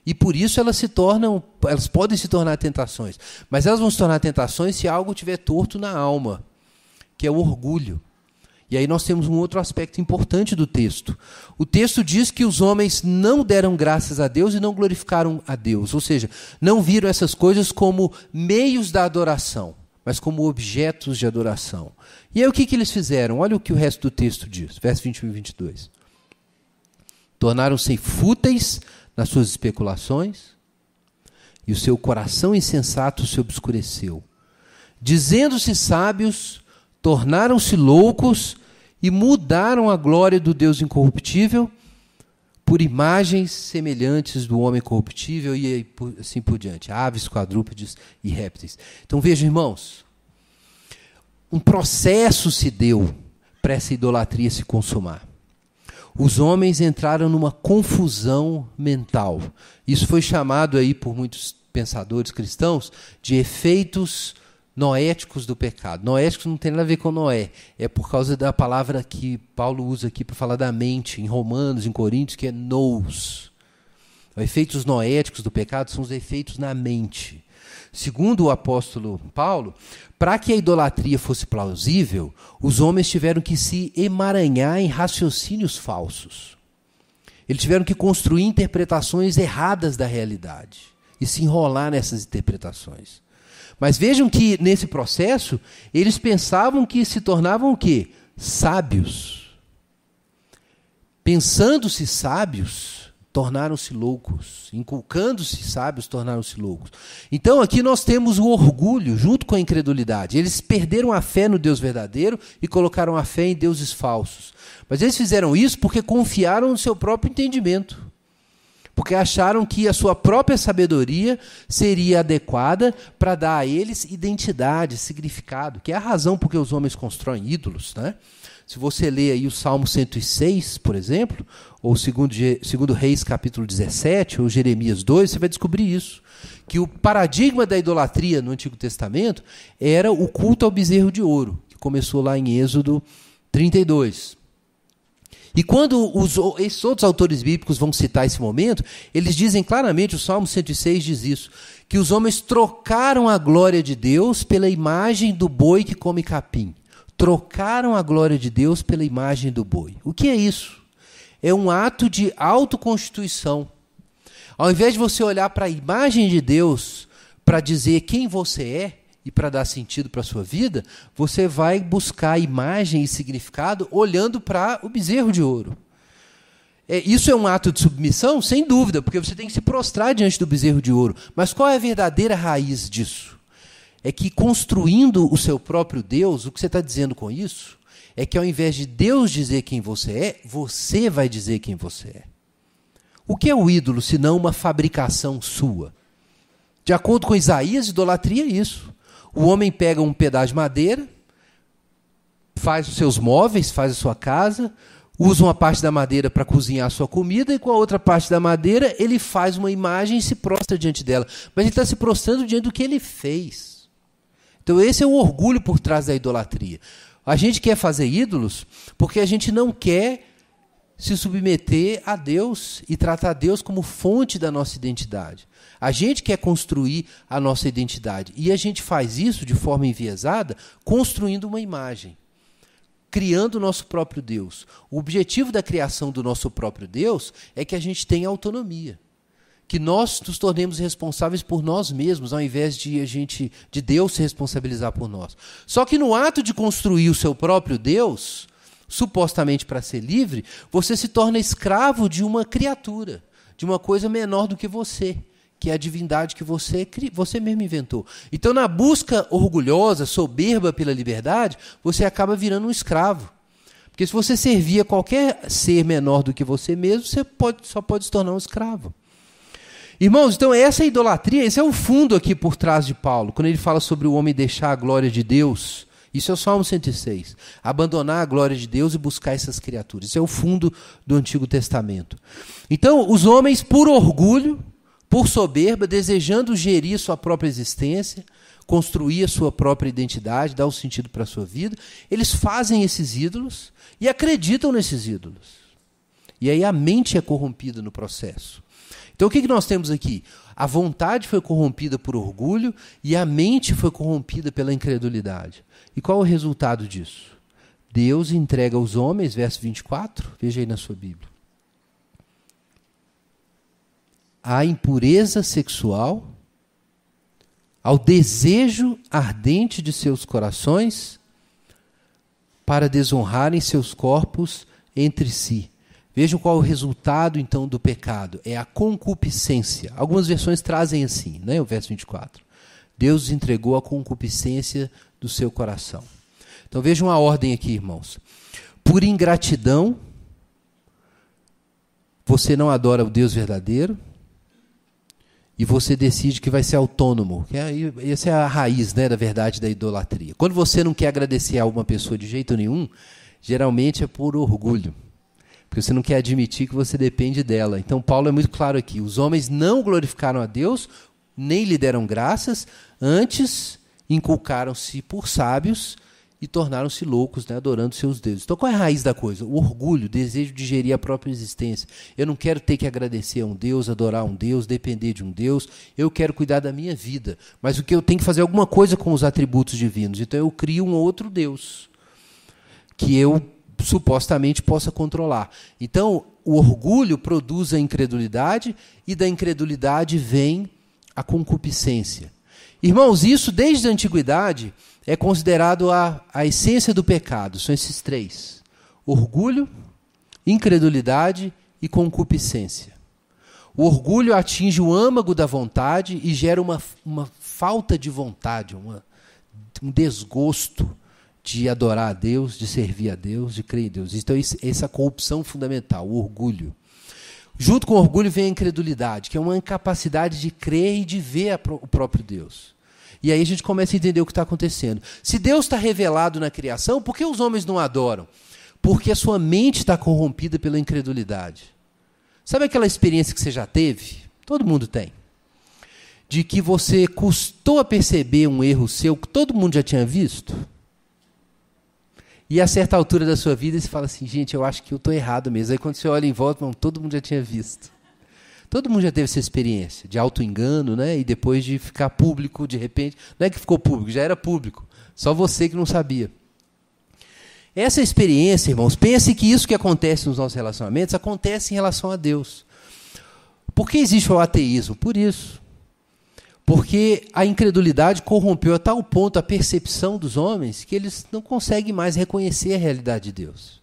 E por isso elas podem se tornar tentações. Mas elas vão se tornar tentações se algo estiver torto na alma, que é o orgulho. E aí nós temos um outro aspecto importante do texto. O texto diz que os homens não deram graças a Deus e não glorificaram a Deus. Ou seja, não viram essas coisas como meios da adoração, mas como objetos de adoração. E aí o que eles fizeram? Olha o que o resto do texto diz, versos 21 e 22. Tornaram-se fúteis nas suas especulações, e o seu coração insensato se obscureceu. Dizendo-se sábios, tornaram-se loucos e mudaram a glória do Deus incorruptível por imagens semelhantes do homem corruptível e assim por diante, aves, quadrúpedes e répteis. Então vejam, irmãos, um processo se deu para essa idolatria se consumar. Os homens entraram numa confusão mental. Isso foi chamado aí por muitos pensadores cristãos de efeitos noéticos do pecado. Noéticos não tem nada a ver com Noé. É por causa da palavra que Paulo usa aqui para falar da mente, em Romanos, em Coríntios, que é nous. Os efeitos noéticos do pecado são os efeitos na mente. Segundo o apóstolo Paulo, para que a idolatria fosse plausível, os homens tiveram que se emaranhar em raciocínios falsos. Eles tiveram que construir interpretações erradas da realidade e se enrolar nessas interpretações. Mas vejam que, nesse processo, eles pensavam que se tornavam o quê? Sábios. Pensando-se sábios, tornaram-se loucos. Inculcando-se sábios, tornaram-se loucos. Então, aqui nós temos o orgulho junto com a incredulidade. Eles perderam a fé no Deus verdadeiro e colocaram a fé em deuses falsos. Mas eles fizeram isso porque confiaram no seu próprio entendimento. Porque acharam que a sua própria sabedoria seria adequada para dar a eles identidade, significado, que é a razão por que os homens constroem ídolos, né? Se você ler aí o Salmo 106, por exemplo, ou segundo Reis capítulo 17, ou Jeremias 2, você vai descobrir isso. Que o paradigma da idolatria no Antigo Testamento era o culto ao bezerro de ouro, que começou lá em Êxodo 32. E quando esses outros autores bíblicos vão citar esse momento, eles dizem claramente, o Salmo 106 diz isso, que os homens trocaram a glória de Deus pela imagem do boi que come capim. Trocaram a glória de Deus pela imagem do boi. O que é isso? É um ato de autoconstituição. Ao invés de você olhar para a imagem de Deus para dizer quem você é e para dar sentido para a sua vida, você vai buscar imagem e significado olhando para o bezerro de ouro. Isso é um ato de submissão? Sem dúvida, porque você tem que se prostrar diante do bezerro de ouro. Mas qual é a verdadeira raiz disso? É que construindo o seu próprio Deus, o que você está dizendo com isso é que ao invés de Deus dizer quem você é, você vai dizer quem você é. O que é o ídolo, senão uma fabricação sua? De acordo com Isaías, idolatria é isso. O homem pega um pedaço de madeira, faz os seus móveis, faz a sua casa, usa uma parte da madeira para cozinhar a sua comida, e com a outra parte da madeira ele faz uma imagem e se prostra diante dela. Mas ele está se prostrando diante do que ele fez. Então esse é o orgulho por trás da idolatria. A gente quer fazer ídolos porque a gente não quer se submeter a Deus e tratar Deus como fonte da nossa identidade. A gente quer construir a nossa identidade. E a gente faz isso de forma enviesada, construindo uma imagem, criando o nosso próprio Deus. O objetivo da criação do nosso próprio Deus é que a gente tenha autonomia, que nós nos tornemos responsáveis por nós mesmos, ao invés de Deus se responsabilizar por nós. Só que no ato de construir o seu próprio Deus, supostamente para ser livre, você se torna escravo de uma criatura, de uma coisa menor do que você, que é a divindade que você mesmo inventou. Então, na busca orgulhosa, soberba pela liberdade, você acaba virando um escravo. Porque se você servir a qualquer ser menor do que você mesmo, você só pode se tornar um escravo. Irmãos, então essa é a idolatria, esse é o fundo aqui por trás de Paulo, quando ele fala sobre o homem deixar a glória de Deus. Isso é o Salmo 106. Abandonar a glória de Deus e buscar essas criaturas. Isso é o fundo do Antigo Testamento. Então, os homens, por orgulho, por soberba, desejando gerir sua própria existência, construir a sua própria identidade, dar um sentido para a sua vida, eles fazem esses ídolos e acreditam nesses ídolos. E aí a mente é corrompida no processo. Então o que nós temos aqui? A vontade foi corrompida por orgulho e a mente foi corrompida pela incredulidade. E qual é o resultado disso? Deus entrega aos homens, verso 24, veja aí na sua Bíblia, à impureza sexual, ao desejo ardente de seus corações, para desonrarem seus corpos entre si. Vejam qual é o resultado, então, do pecado. É a concupiscência. Algumas versões trazem assim, né, o verso 24. Deus os entregou à concupiscência do seu coração. Então vejam a ordem aqui, irmãos. Por ingratidão, você não adora o Deus verdadeiro e você decide que vai ser autônomo. Essa é a raiz, né, da verdade da idolatria. Quando você não quer agradecer a uma pessoa de jeito nenhum, geralmente é por orgulho. Porque você não quer admitir que você depende dela. Então Paulo é muito claro aqui. Os homens não glorificaram a Deus, nem lhe deram graças, antes inculcaram-se por sábios e tornaram-se loucos, né, adorando seus deuses. Então qual é a raiz da coisa? O orgulho, o desejo de gerir a própria existência. Eu não quero ter que agradecer a um Deus, adorar um Deus, depender de um Deus. Eu quero cuidar da minha vida. Mas o que eu tenho que fazer alguma coisa com os atributos divinos. Então eu crio um outro Deus que eu supostamente possa controlar. Então, o orgulho produz a incredulidade e da incredulidade vem a concupiscência. Irmãos, isso desde a antiguidade é considerado a essência do pecado. São esses três: orgulho, incredulidade e concupiscência. O orgulho atinge o âmago da vontade e gera uma falta de vontade, um desgosto de adorar a Deus, de servir a Deus, de crer em Deus. Então, essa é a corrupção fundamental, o orgulho. Junto com o orgulho vem a incredulidade, que é uma incapacidade de crer e de ver o próprio Deus. E aí a gente começa a entender o que está acontecendo. Se Deus está revelado na criação, por que os homens não adoram? Porque a sua mente está corrompida pela incredulidade. Sabe aquela experiência que você já teve? Todo mundo tem. De que você custou a perceber um erro seu que todo mundo já tinha visto? E a certa altura da sua vida você fala assim, gente, eu acho que eu estou errado mesmo. Aí quando você olha em volta, todo mundo já tinha visto. Todo mundo já teve essa experiência de auto-engano, né? E depois de ficar público, de repente. Não é que ficou público, já era público. Só você que não sabia. Essa experiência, irmãos, pense que isso que acontece nos nossos relacionamentos acontece em relação a Deus. Por que existe o ateísmo? Por isso. Porque a incredulidade corrompeu a tal ponto a percepção dos homens que eles não conseguem mais reconhecer a realidade de Deus.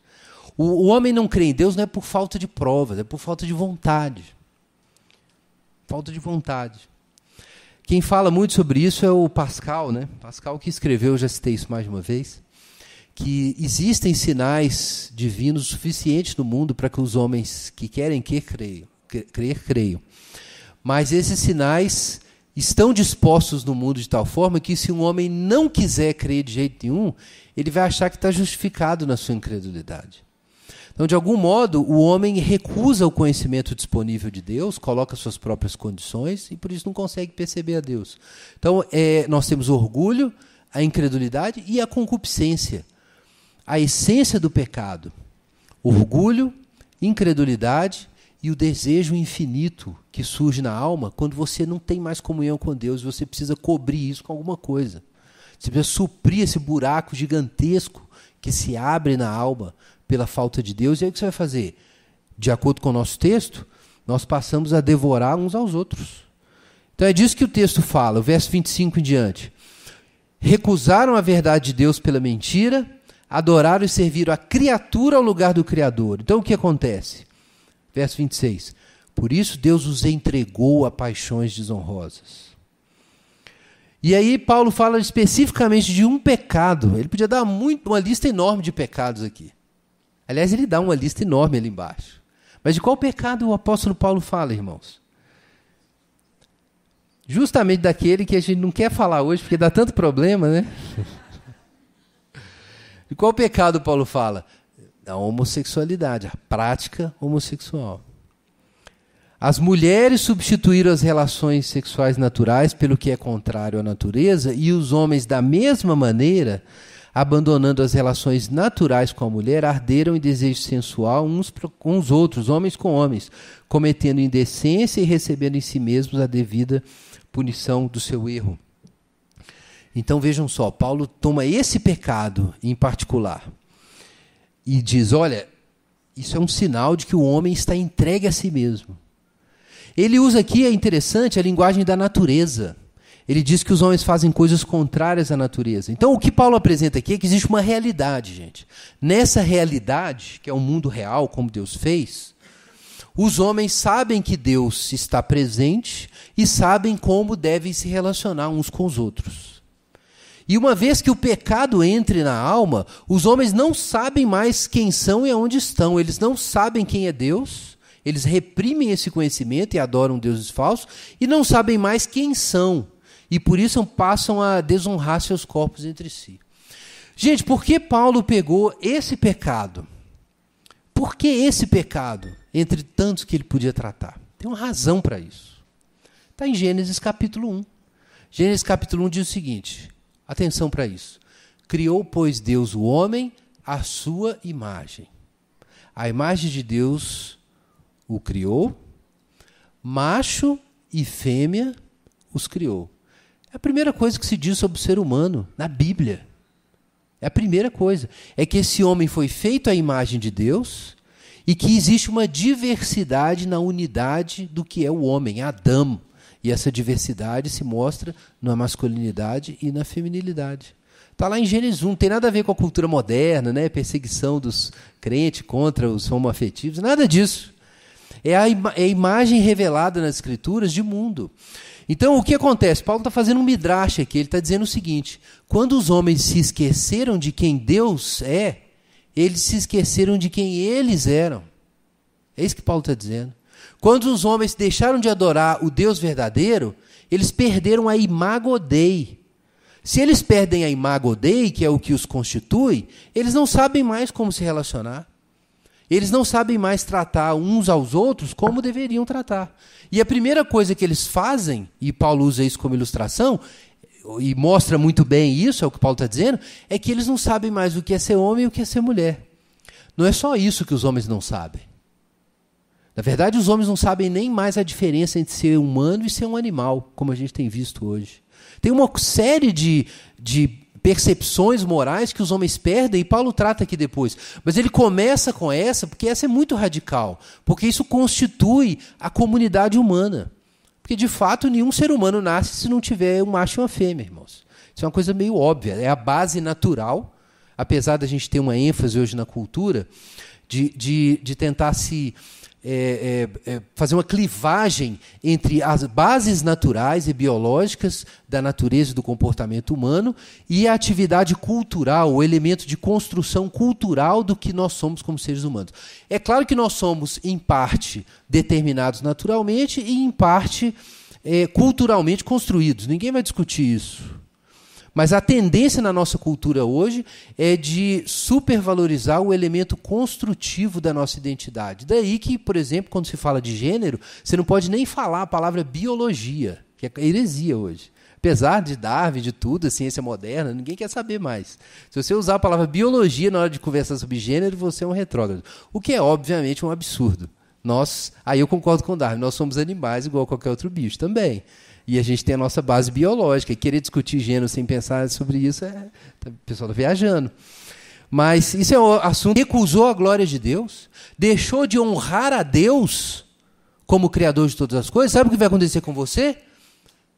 O homem não crê em Deus não é por falta de provas, é por falta de vontade. Falta de vontade. Quem fala muito sobre isso é o Pascal, né? Pascal que escreveu, já citei isso mais de uma vez, que existem sinais divinos suficientes no mundo para que os homens que querem creiam. Mas esses sinais estão dispostos no mundo de tal forma que, se um homem não quiser crer de jeito nenhum, ele vai achar que está justificado na sua incredulidade. Então, de algum modo, o homem recusa o conhecimento disponível de Deus, coloca suas próprias condições e, por isso, não consegue perceber a Deus. Então, nós temos o orgulho, a incredulidade e a concupiscência. A essência do pecado: orgulho, incredulidade e o desejo infinito que surge na alma quando você não tem mais comunhão com Deus e você precisa cobrir isso com alguma coisa. Você precisa suprir esse buraco gigantesco que se abre na alma pela falta de Deus. E aí o que você vai fazer? De acordo com o nosso texto, nós passamos a devorar uns aos outros. Então é disso que o texto fala, o verso 25 em diante. Recusaram a verdade de Deus pela mentira, adoraram e serviram a criatura ao lugar do Criador. Então o que acontece? Verso 26. Por isso Deus os entregou a paixões desonrosas. E aí Paulo fala especificamente de um pecado. Ele podia dar uma lista enorme de pecados aqui. Aliás, ele dá uma lista enorme ali embaixo. Mas de qual pecado o apóstolo Paulo fala, irmãos? Justamente daquele que a gente não quer falar hoje, porque dá tanto problema, né? De qual pecado Paulo fala? Da homossexualidade, a prática homossexual. As mulheres substituíram as relações sexuais naturais pelo que é contrário à natureza, e os homens, da mesma maneira, abandonando as relações naturais com a mulher, arderam em desejo sensual uns com os outros, homens com homens, cometendo indecência e recebendo em si mesmos a devida punição do seu erro. Então vejam só, Paulo toma esse pecado em particular e diz, olha, isso é um sinal de que o homem está entregue a si mesmo. Ele usa aqui, é interessante, a linguagem da natureza. Ele diz que os homens fazem coisas contrárias à natureza. Então, o que Paulo apresenta aqui é que existe uma realidade, gente. Nessa realidade, que é o mundo real, como Deus fez, os homens sabem que Deus está presente e sabem como devem se relacionar uns com os outros. E uma vez que o pecado entre na alma, os homens não sabem mais quem são e aonde estão. Eles não sabem quem é Deus. Eles reprimem esse conhecimento e adoram deuses falsos e não sabem mais quem são. E por isso passam a desonrar seus corpos entre si. Gente, por que Paulo pegou esse pecado? Por que esse pecado, entre tantos que ele podia tratar? Tem uma razão para isso. Está em Gênesis capítulo 1. Gênesis capítulo 1 diz o seguinte, atenção para isso. Criou, pois, Deus o homem à sua imagem. A imagem de Deus o criou, macho e fêmea os criou. É a primeira coisa que se diz sobre o ser humano na Bíblia. É a primeira coisa. É que esse homem foi feito à imagem de Deus e que existe uma diversidade na unidade do que é o homem, Adão. E essa diversidade se mostra na masculinidade e na feminilidade. Está lá em Gênesis 1, não tem nada a ver com a cultura moderna, né? Perseguição dos crentes contra os homoafetivos, nada disso. É a imagem revelada nas Escrituras de mundo. Então, o que acontece? Paulo está fazendo um midrash aqui. Ele está dizendo o seguinte, quando os homens se esqueceram de quem Deus é, eles se esqueceram de quem eles eram. É isso que Paulo está dizendo. Quando os homens deixaram de adorar o Deus verdadeiro, eles perderam a imago Dei. Se eles perdem a imago Dei, que é o que os constitui, eles não sabem mais como se relacionar. Eles não sabem mais tratar uns aos outros como deveriam tratar. E a primeira coisa que eles fazem, e Paulo usa isso como ilustração, e mostra muito bem isso, é o que Paulo está dizendo, é que eles não sabem mais o que é ser homem e o que é ser mulher. Não é só isso que os homens não sabem. Na verdade, os homens não sabem nem mais a diferença entre ser humano e ser um animal, como a gente tem visto hoje. Tem uma série de percepções morais que os homens perdem, e Paulo trata aqui depois. Mas ele começa com essa, porque essa é muito radical, porque isso constitui a comunidade humana. Porque, de fato, nenhum ser humano nasce se não tiver um macho e uma fêmea, irmãos. Isso é uma coisa meio óbvia, é a base natural, apesar da gente ter uma ênfase hoje na cultura, de tentar se fazer uma clivagem entre as bases naturais e biológicas da natureza e do comportamento humano e a atividade cultural, o elemento de construção cultural do que nós somos como seres humanos. É claro que nós somos, em parte, determinados naturalmente e, em parte, culturalmente construídos. Ninguém vai discutir isso. Mas a tendência na nossa cultura hoje é de supervalorizar o elemento construtivo da nossa identidade. Daí que, por exemplo, quando se fala de gênero, você não pode nem falar a palavra biologia, que é heresia hoje. Apesar de Darwin, de tudo, a ciência moderna, ninguém quer saber mais. Se você usar a palavra biologia na hora de conversar sobre gênero, você é um retrógrado. O que é, obviamente, um absurdo. Aí eu concordo com Darwin, nós somos animais igual a qualquer outro bicho também. E a gente tem a nossa base biológica. E querer discutir gênero sem pensar sobre isso, o pessoal está viajando. Mas isso é um assunto. Recusou a glória de Deus, deixou de honrar a Deus como Criador de todas as coisas. Sabe o que vai acontecer com você?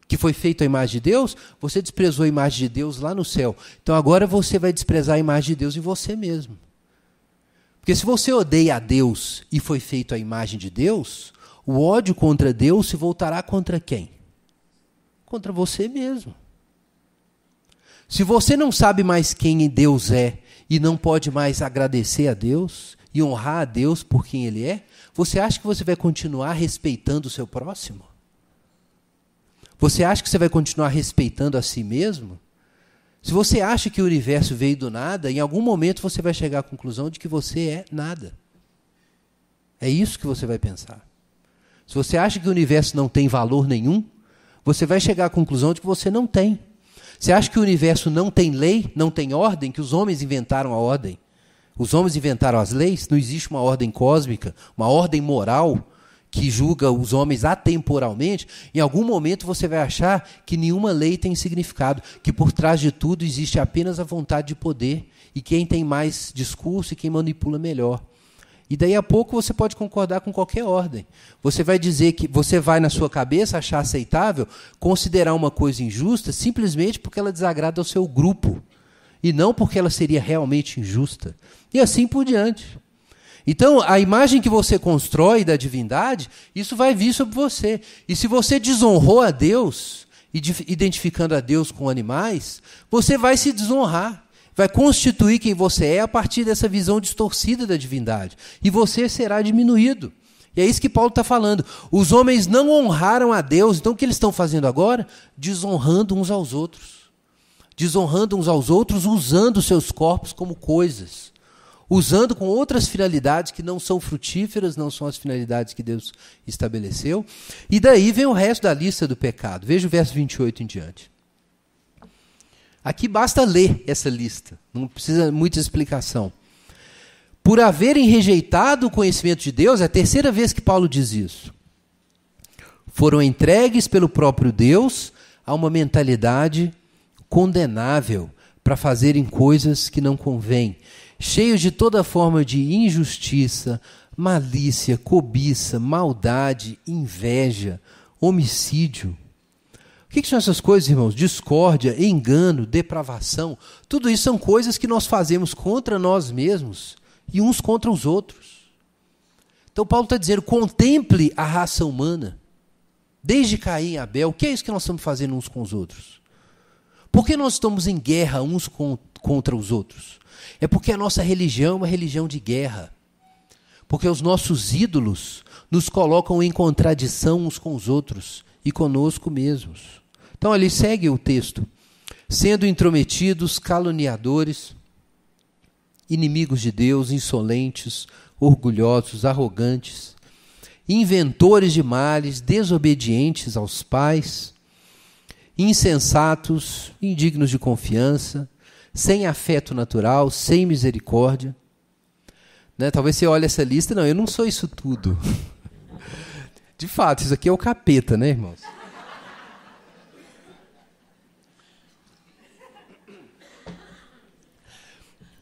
Que foi feito a imagem de Deus? Você desprezou a imagem de Deus lá no céu. Então agora você vai desprezar a imagem de Deus em você mesmo. Porque se você odeia a Deus e foi feito a imagem de Deus, o ódio contra Deus se voltará contra quem? Contra você mesmo. Se você não sabe mais quem Deus é e não pode mais agradecer a Deus e honrar a Deus por quem Ele é, você acha que você vai continuar respeitando o seu próximo? Você acha que você vai continuar respeitando a si mesmo? Se você acha que o universo veio do nada, em algum momento você vai chegar à conclusão de que você é nada. É isso que você vai pensar. Se você acha que o universo não tem valor nenhum, você vai chegar à conclusão de que você não tem. Você acha que o universo não tem lei, não tem ordem, que os homens inventaram a ordem? Os homens inventaram as leis? Não existe uma ordem cósmica, uma ordem moral que julga os homens atemporalmente? Em algum momento você vai achar que nenhuma lei tem significado, que por trás de tudo existe apenas a vontade de poder, e quem tem mais discurso e quem manipula melhor. E daí a pouco você pode concordar com qualquer ordem. Você vai dizer que você vai, na sua cabeça, achar aceitável considerar uma coisa injusta simplesmente porque ela desagrada ao seu grupo, e não porque ela seria realmente injusta. E assim por diante. Então, a imagem que você constrói da divindade, isso vai vir sobre você. E se você desonrou a Deus, identificando a Deus com animais, você vai se desonrar. Vai constituir quem você é a partir dessa visão distorcida da divindade. E você será diminuído. E é isso que Paulo está falando. Os homens não honraram a Deus. Então o que eles estão fazendo agora? Desonrando uns aos outros. Desonrando uns aos outros, usando seus corpos como coisas. Usando com outras finalidades que não são frutíferas, não são as finalidades que Deus estabeleceu. E daí vem o resto da lista do pecado. Veja o verso 28 em diante. Aqui basta ler essa lista, não precisa muita explicação. Por haverem rejeitado o conhecimento de Deus, é a terceira vez que Paulo diz isso. Foram entregues pelo próprio Deus a uma mentalidade condenável para fazerem coisas que não convêm, cheios de toda forma de injustiça, malícia, cobiça, maldade, inveja, homicídio. O que são essas coisas, irmãos? Discórdia, engano, depravação. Tudo isso são coisas que nós fazemos contra nós mesmos e uns contra os outros. Então Paulo está dizendo, contemple a raça humana. Desde Caim e Abel, o que é isso que nós estamos fazendo uns com os outros? Por que nós estamos em guerra uns contra os outros? É porque a nossa religião é uma religião de guerra. Porque os nossos ídolos nos colocam em contradição uns com os outros e conosco mesmos. Então, ali segue o texto. Sendo intrometidos, caluniadores, inimigos de Deus, insolentes, orgulhosos, arrogantes, inventores de males, desobedientes aos pais, insensatos, indignos de confiança, sem afeto natural, sem misericórdia. Né? Talvez você olhe essa lista, não, eu não sou isso tudo. De fato, isso aqui é o capeta, né, irmãos?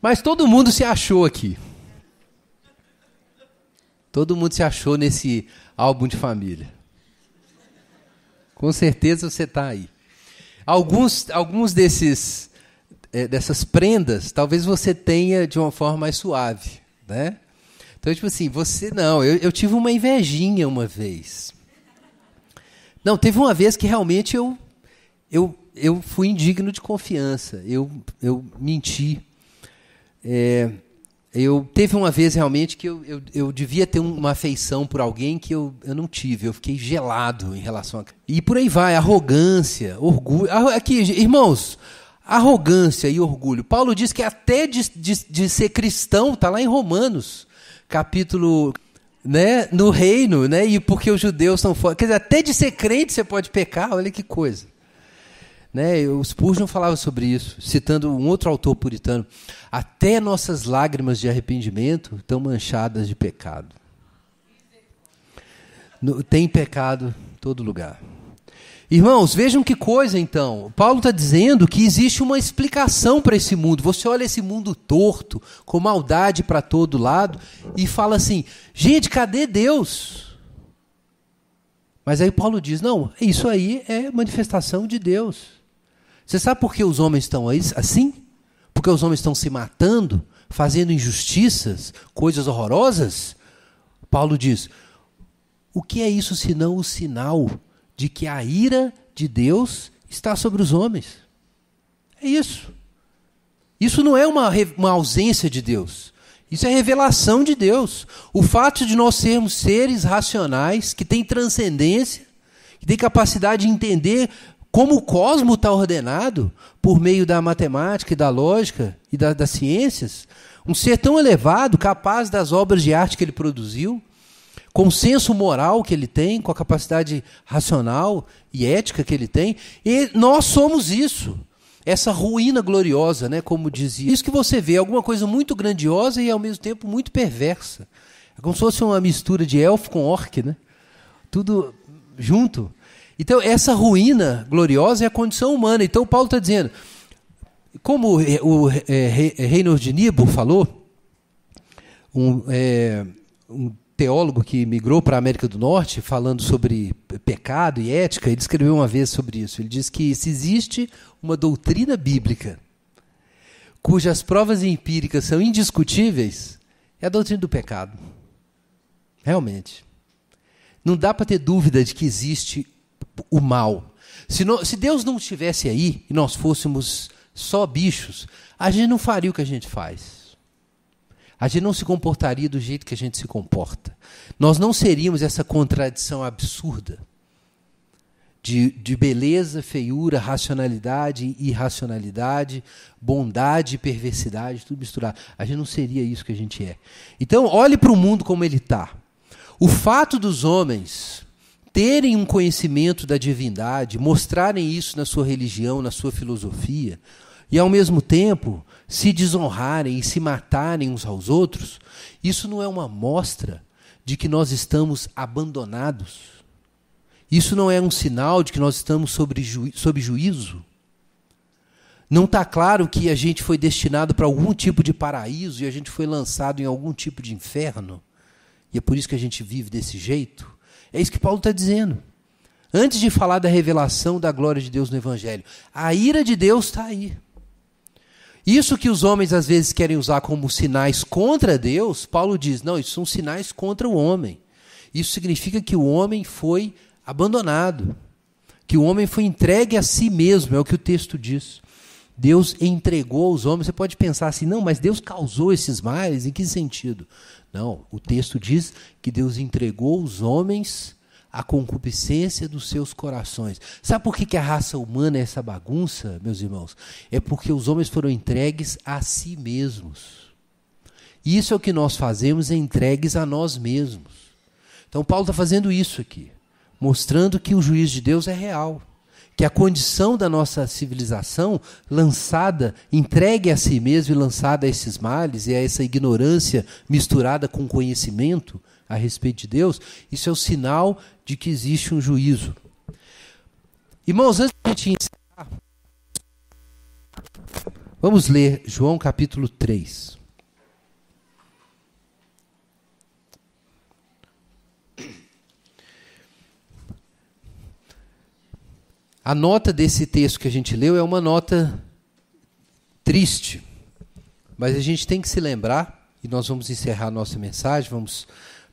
Mas todo mundo se achou aqui. Todo mundo se achou nesse álbum de família. Com certeza você está aí. Alguns dessas prendas, talvez você tenha de uma forma mais suave, né? Então, tipo assim, você não, eu tive uma invejinha uma vez. Não, teve uma vez que realmente eu fui indigno de confiança, eu menti. Teve uma vez realmente que eu devia ter uma afeição por alguém que eu não tive, eu fiquei gelado em relação a... E por aí vai, arrogância, orgulho. Aqui, irmãos, arrogância e orgulho. Paulo diz que até de ser cristão, está lá em Romanos, capítulo... Né, no reino, né, e porque os judeus são fora. Quer dizer, até de ser crente você pode pecar, olha que coisa. Né, o Spurgeon falava sobre isso, citando um outro autor puritano. Até nossas lágrimas de arrependimento estão manchadas de pecado. Tem pecado em todo lugar. Irmãos, vejam que coisa então. Paulo está dizendo que existe uma explicação para esse mundo. Você olha esse mundo torto, com maldade para todo lado, e fala assim, gente, cadê Deus? Mas aí Paulo diz, não, isso aí é manifestação de Deus. Você sabe por que os homens estão assim? Porque os homens estão se matando, fazendo injustiças, coisas horrorosas? Paulo diz, o que é isso senão o sinal de que a ira de Deus está sobre os homens? É isso. Isso não é uma ausência de Deus. Isso é revelação de Deus. O fato de nós sermos seres racionais, que têm transcendência, que têm capacidade de entender como o cosmos está ordenado por meio da matemática e da lógica e das ciências, um ser tão elevado, capaz das obras de arte que ele produziu, com o senso moral que ele tem, com a capacidade racional e ética que ele tem, e nós somos isso. Essa ruína gloriosa, né, como dizia. Isso que você vê, alguma coisa muito grandiosa e ao mesmo tempo muito perversa. É como se fosse uma mistura de elfo com orc, né? Tudo junto. Então, essa ruína gloriosa é a condição humana. Então, Paulo está dizendo, como o Reinhold Niebuhr falou, um teólogo que migrou para a América do Norte, falando sobre pecado e ética, ele escreveu uma vez sobre isso. Ele diz que se existe uma doutrina bíblica cujas provas empíricas são indiscutíveis, é a doutrina do pecado. Realmente. Não dá para ter dúvida de que existe o mal. Se Deus não estivesse aí e nós fôssemos só bichos, a gente não faria o que a gente faz. A gente não se comportaria do jeito que a gente se comporta. Nós não seríamos essa contradição absurda de beleza, feiura, racionalidade, irracionalidade, bondade e perversidade, tudo misturado. A gente não seria isso que a gente é. Então, olhe para o mundo como ele está. O fato dos homens terem um conhecimento da divindade, mostrarem isso na sua religião, na sua filosofia, e ao mesmo tempo se desonrarem e se matarem uns aos outros, isso não é uma mostra de que nós estamos abandonados. Isso não é um sinal de que nós estamos sob juízo. Não está claro que a gente foi destinado para algum tipo de paraíso e a gente foi lançado em algum tipo de inferno. E é por isso que a gente vive desse jeito. É isso que Paulo está dizendo. Antes de falar da revelação da glória de Deus no Evangelho, a ira de Deus está aí. Isso que os homens às vezes querem usar como sinais contra Deus, Paulo diz, não, isso são sinais contra o homem. Isso significa que o homem foi abandonado, que o homem foi entregue a si mesmo, é o que o texto diz. Deus entregou os homens. Você pode pensar assim, não, mas Deus causou esses males, em que sentido? Não, o texto diz que Deus entregou os homens à concupiscência dos seus corações. Sabe por que a raça humana é essa bagunça, meus irmãos? É porque os homens foram entregues a si mesmos. Isso é o que nós fazemos, é entregues a nós mesmos. Então Paulo está fazendo isso aqui, mostrando que o juízo de Deus é real, que a condição da nossa civilização lançada, entregue a si mesmo e lançada a esses males e a essa ignorância misturada com conhecimento a respeito de Deus, isso é o sinal de que existe um juízo. Irmãos, antes de a gente encerrar, vamos ler João capítulo 3. A nota desse texto que a gente leu é uma nota triste, mas a gente tem que se lembrar e nós vamos encerrar a nossa mensagem, vamos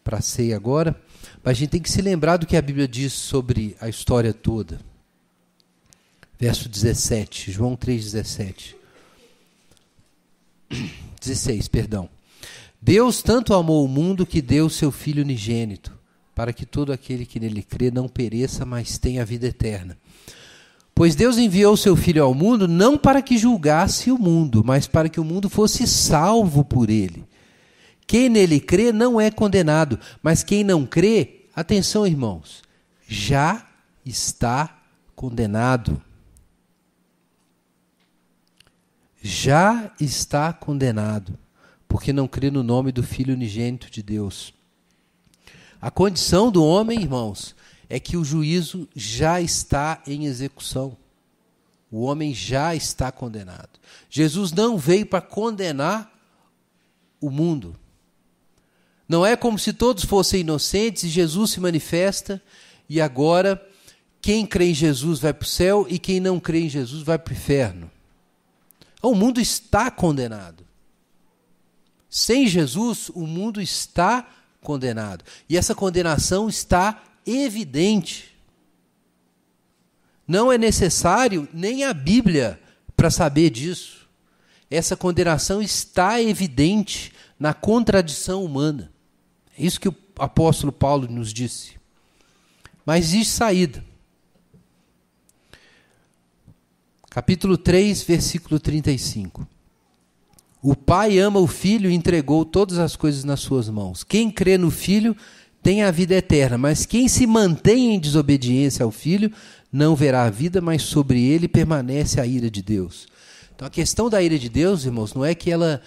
para a ceia agora. Mas a gente tem que se lembrar do que a Bíblia diz sobre a história toda. Verso 17, João 3,17. 16, perdão. Deus tanto amou o mundo que deu o seu Filho unigênito, para que todo aquele que nele crê não pereça, mas tenha a vida eterna. Pois Deus enviou o seu Filho ao mundo não para que julgasse o mundo, mas para que o mundo fosse salvo por ele. Quem nele crê não é condenado, mas quem não crê, atenção irmãos, já está condenado. Já está condenado, porque não crê no nome do Filho unigênito de Deus. A condição do homem, irmãos, é que o juízo já está em execução. O homem já está condenado. Jesus não veio para condenar o mundo. Não é como se todos fossem inocentes e Jesus se manifesta e agora quem crê em Jesus vai para o céu e quem não crê em Jesus vai para o inferno. O mundo está condenado. Sem Jesus, o mundo está condenado. E essa condenação está evidente. Não é necessário nem a Bíblia para saber disso. Essa condenação está evidente na contradição humana. É isso que o apóstolo Paulo nos disse. Mas existe saída. Capítulo 3, versículo 35. O Pai ama o Filho e entregou todas as coisas nas suas mãos. Quem crê no Filho tem a vida eterna, mas quem se mantém em desobediência ao Filho não verá a vida, mas sobre ele permanece a ira de Deus. Então a questão da ira de Deus, irmãos, não é que ela,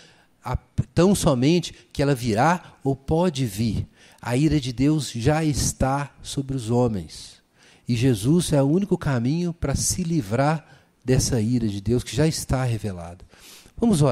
tão somente que ela virá ou pode vir. A ira de Deus já está sobre os homens. E Jesus é o único caminho para se livrar dessa ira de Deus que já está revelada. Vamos orar.